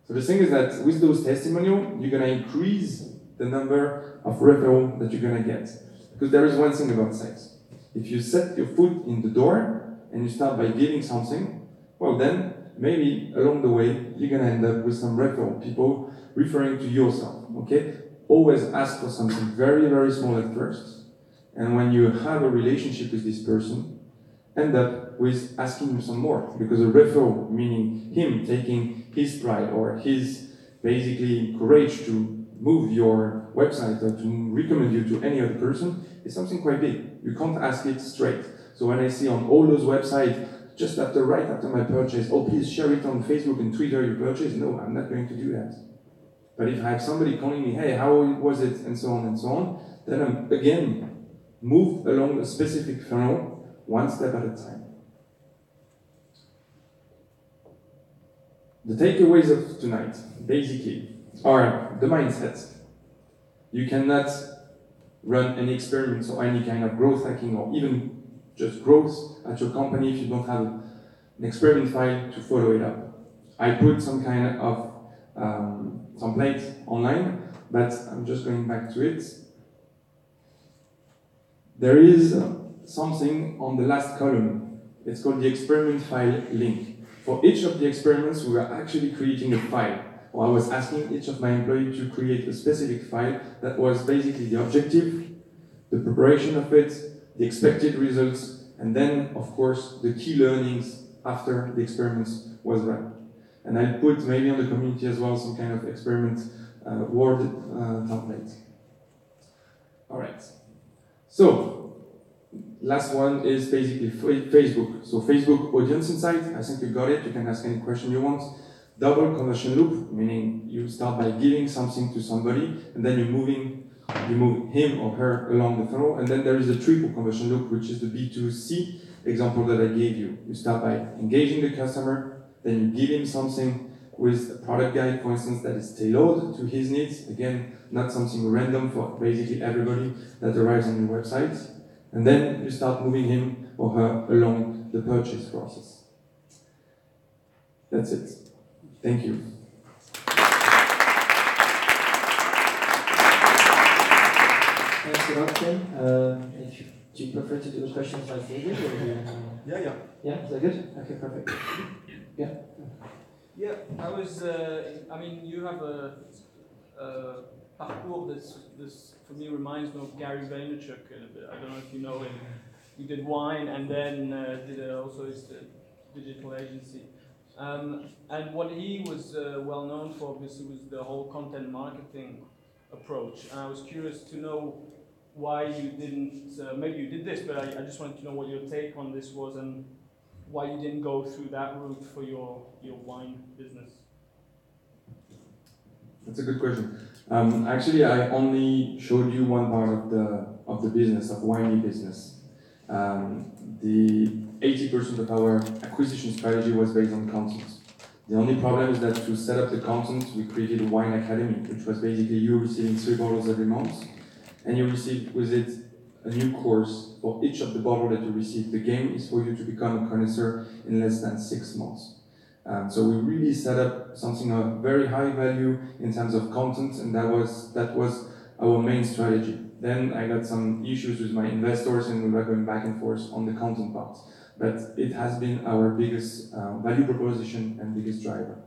So the thing is that with those testimonials, you're going to increase the number of referrals that you're going to get. Because there is one thing about sales. If you set your foot in the door and you start by giving something, well then, maybe along the way, you're going to end up with some referral, people referring to yourself, okay? Always ask for something very, very small at first. And when you have a relationship with this person, end up with asking him some more. Because a referral, meaning him taking his pride or his basically encourage to move your website or to recommend you to any other person is something quite big. You can't ask it straight. So when I see on all those websites, just right after my purchase, oh, please share it on Facebook and Twitter your purchase, no, I'm not going to do that. But if I have somebody calling me, hey, how was it, and so on, then I'm, again, moved along a specific funnel, one step at a time. The takeaways of tonight, basically, are the mindset. You cannot run any experiments or any kind of growth hacking or even just growth at your company if you don't have an experiment file to follow it up. I put some kind of template online, but I'm just going back to it. There is something on the last column. It's called the experiment file link. For each of the experiments, we are actually creating a file. Or I was asking each of my employees to create a specific file that was basically the objective, the preparation of it, the expected results, and then, of course, the key learnings after the experiments was run. And I'll put maybe on the community as well some kind of experiment Word template. All right. So, last one is basically Facebook. So Facebook Audience Insight, I think you got it. You can ask any question you want. Double conversion loop, meaning you start by giving something to somebody, and then you move him or her along the funnel, and then there is a triple conversion loop, which is the B2C example that I gave you. You start by engaging the customer, then you give him something with a product guide, for instance, that is tailored to his needs. Again, not something random for basically everybody that arrives on your website. And then you start moving him or her along the purchase process. That's it. Thank you. Thanks a lot, Tim. Do you prefer to do the questions like David? Or do you, Yeah. Yeah, is that good? Okay, perfect. Yeah. Yeah, I was. I mean, you have a parcours this for me reminds me of Gary Vaynerchuk a bit. I don't know if you know him. He did wine and then did also his digital agency. And what he was well known for, obviously, was the whole content marketing approach. And I was curious to know why you didn't. Maybe you did this, but I just wanted to know what your take on this was and why you didn't go through that route for your wine business. That's a good question. Actually, I only showed you one part of the business, of winey business. The 80% of our acquisition strategy was based on content. The only problem is that to set up the content, we created a wine academy, which was basically you receiving 3 bottles every month, and you receive with it a new course for each of the bottles that you receive. The game is for you to become a connoisseur in less than 6 months. So we really set up something of very high value in terms of content, and that was our main strategy. Then I got some issues with my investors, and we were going back and forth on the content part. But it has been our biggest value proposition and biggest driver.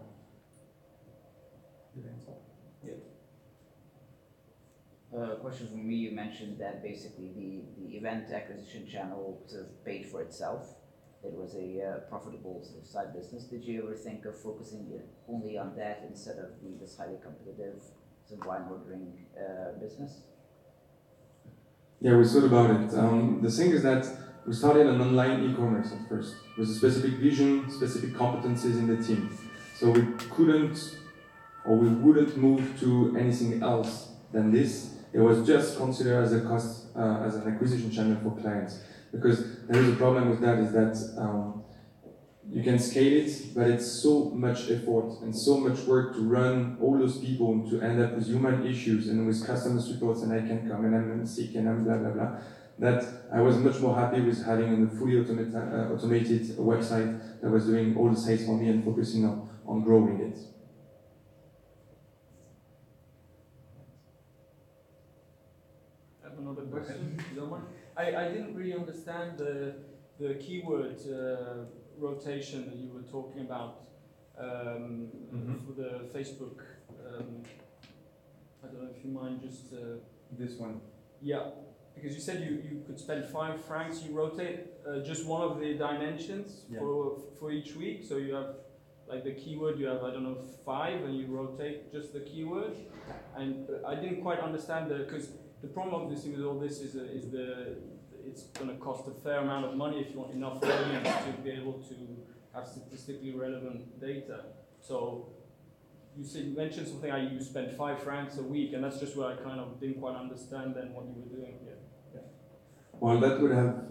Question from me, you mentioned that basically the event acquisition channel sort of paid for itself. It was a profitable sort of side business. Did you ever think of focusing only on that instead of this highly competitive sort of wine ordering business? Yeah, we thought about it. The thing is that we started an online e-commerce at first, with a specific vision, specific competencies in the team. So we couldn't, or we wouldn't move to anything else than this. It was just considered as a cost, as an acquisition channel for clients. Because there is a problem with that, is that you can scale it, but it's so much effort and so much work to run all those people to end up with human issues and with customer support, and I can come and I'm sick and I'm blah blah blah, that I was much more happy with having a fully automated website that was doing all the sales for me and focusing on growing it. I have another question, if you don't mind. I didn't really understand the keyword rotation that you were talking about for the Facebook. I don't know if you mind just... this one. Yeah, because you said you could spend 5 francs, you rotate just one of the dimensions for each week, so you have like the keyword, you have, I don't know, 5, and you rotate just the keyword. And I didn't quite understand because the problem obviously with all this is it's going to cost a fair amount of money if you want enough audience to be able to have statistically relevant data. So you mentioned something like you spent 5 francs a week, and that's just where I kind of didn't quite understand then what you were doing here. Yeah. Well, that would have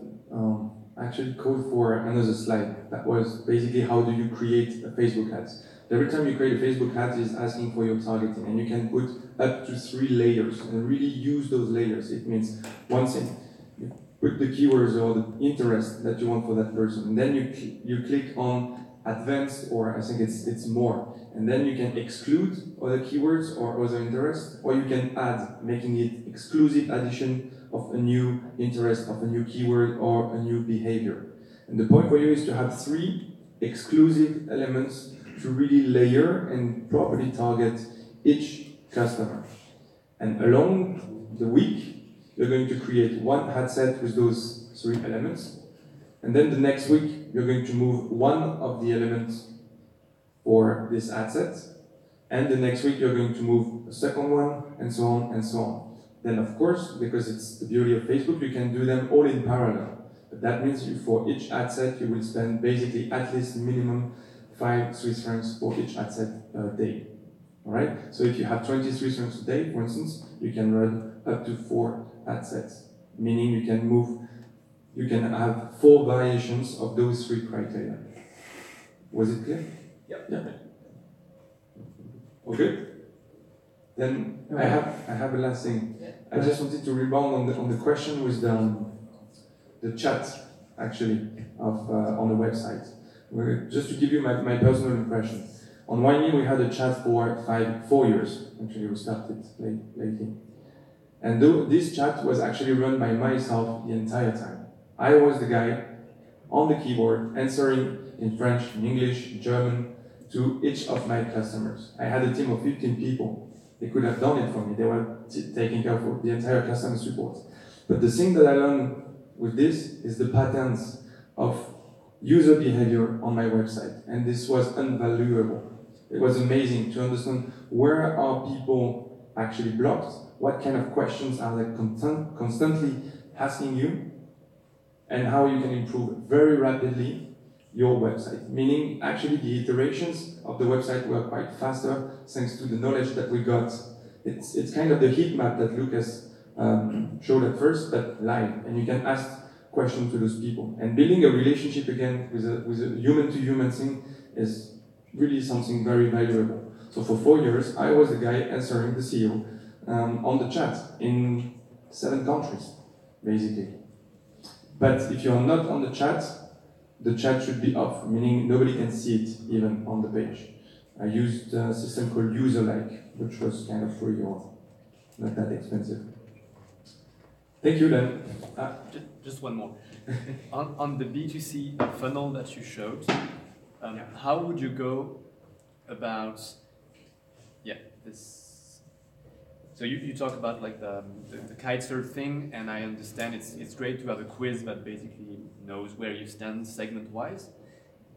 actually called for another slide. That was basically how do you create a Facebook ads. Every time you create a Facebook ad, it's asking for your targeting, and you can put up to 3 layers and really use those layers. It means one thing, you put the keywords or the interest that you want for that person, and then you click on advanced, or I think it's more, and then you can exclude other keywords or other interests, or you can add, making it exclusive addition of a new interest, of a new keyword, or a new behavior. And the point for you is to have 3 exclusive elements to really layer and properly target each customer. And along the week, you're going to create one ad set with those 3 elements. And then the next week, you're going to move one of the elements for this ad set. And the next week, you're going to move a second one, and so on and so on. Then, of course, because it's the beauty of Facebook, you can do them all in parallel. But that means for each ad set, you will spend basically at least minimum 5 Swiss francs for each ad set a day. All right? So if you have 20 Swiss francs a day, for instance, you can run up to 4 ad sets, meaning you can have 4 variations of those 3 criteria. Was it clear? Yep. Yeah. Okay. Then I have a last thing. I just wanted to rebound on the question with the chat actually of on the website. Just to give you my personal impression. On one year we had a chat for 4 years. Actually, we started lately. And this chat was actually run by myself the entire time. I was the guy on the keyboard answering in French, in English, in German to each of my customers. I had a team of 15 people. They could have done it for me. They were taking care of the entire customer support. But the thing that I learned with this is the patterns of user behavior on my website. And this was invaluable. It was amazing to understand where are people actually blocked, what kind of questions are they constantly asking you, and how you can improve very rapidly your website. Meaning, actually, the iterations of the website were quite faster thanks to the knowledge that we got. It's kind of the heat map that Lucas showed at first, but live, and you can ask questions to those people. And building a relationship again with a human-to-human thing is really something very valuable. So for 4 years, I was the guy answering the CEO on the chat in 7 countries, basically. But if you're not on the chat should be off, meaning nobody can see it even on the page. I used a system called UserLike, which was kind of free or not that expensive. Thank you, then. Just one more. on the B2C funnel that you showed, how would you go about, this? So you talk about like the kitesurf thing, and I understand it's great to have a quiz that basically knows where you stand segment-wise.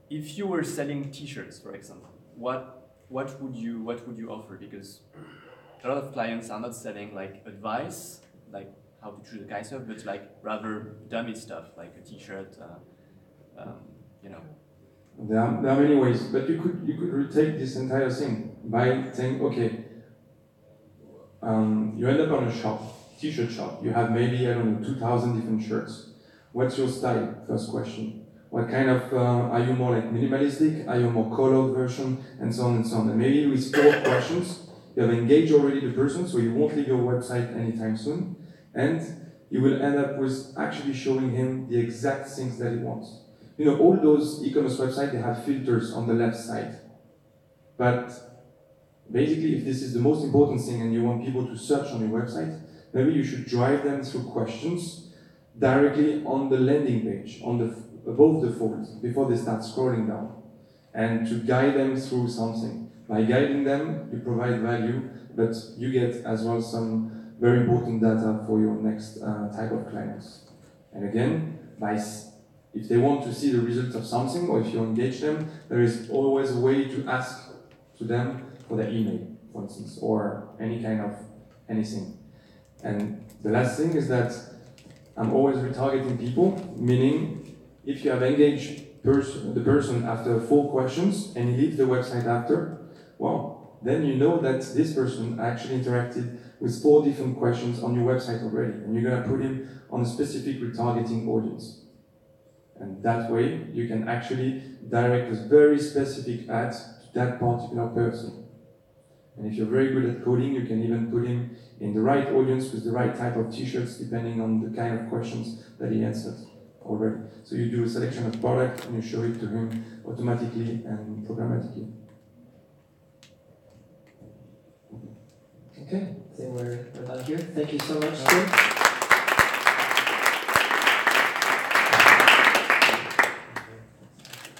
If you were selling T-shirts, for example, what would you offer? Because a lot of clients are not selling like advice, like how to choose a kitesurf, but like rather dummy stuff, like a T-shirt, There are many ways, but you could retake this entire thing by saying, okay, you end up on a shop, T-shirt shop. You have maybe, I don't know, 2,000 different shirts. What's your style? First question. What kind of, are you more like minimalistic? Are you more colored version? And so on and so on. And maybe with 4 questions, you have engaged already the person, so you won't leave your website anytime soon. And you will end up with actually showing him the exact things that he wants. You know, all those e-commerce websites, they have filters on the left side. But basically, if this is the most important thing and you want people to search on your website, maybe you should drive them through questions directly on the landing page, above the fold, before they start scrolling down, and to guide them through something. By guiding them, you provide value, but you get as well some very important data for your next type of clients. And again, by If they want to see the results of something, or if you engage them, there is always a way to ask to them for their email, for instance, or any kind of anything. And the last thing is that I'm always retargeting people, meaning if you have engaged the person after 4 questions and he leaves the website after, well, then you know that this person actually interacted with 4 different questions on your website already, and you're going to put him on a specific retargeting audience. And that way, you can actually direct a very specific ads to that particular person. And if you're very good at coding, you can even put him in the right audience with the right type of t-shirts, depending on the kind of questions that he answered already. So you do a selection of product and you show it to him automatically and programmatically. Okay, I think we're done here. Thank you so much, Tim.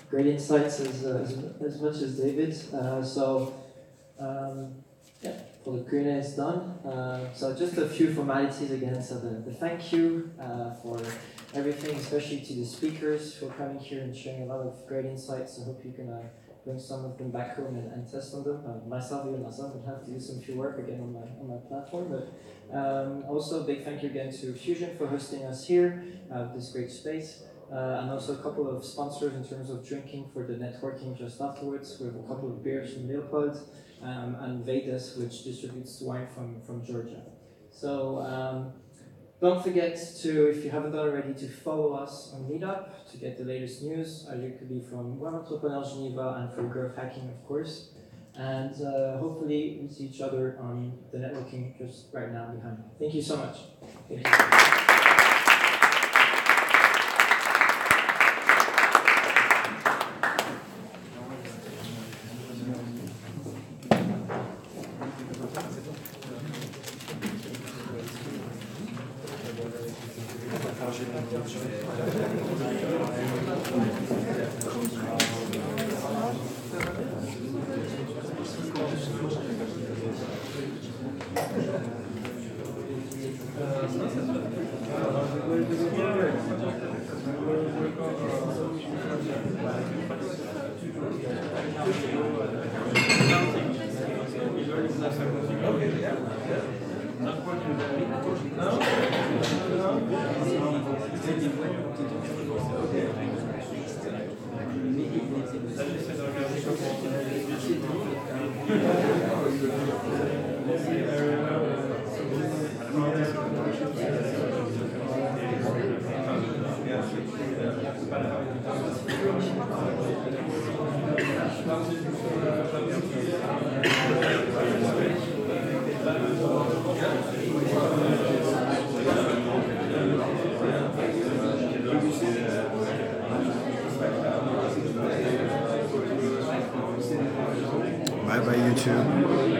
Great insights as much as David's. Yeah, for the Q&A is done. So just a few formalities again. So the thank you for everything, especially to the speakers for coming here and sharing a lot of great insights. I hope you can bring some of them back home and test on them. Myself would have to do some few work again on my platform. But also a big thank you again to Fusion for hosting us here, this great space. And also a couple of sponsors in terms of drinking for the networking just afterwards. We have a couple of beers from Leopold and Vedas, which distributes wine from Georgia. So don't forget to, if you haven't done already, to follow us on Meetup to get the latest news. You could be from Web Entrepreneur Geneva and for growth hacking, of course. And hopefully we see each other on the networking just right now behind. Thank you so much. Thank you. Bye bye YouTube.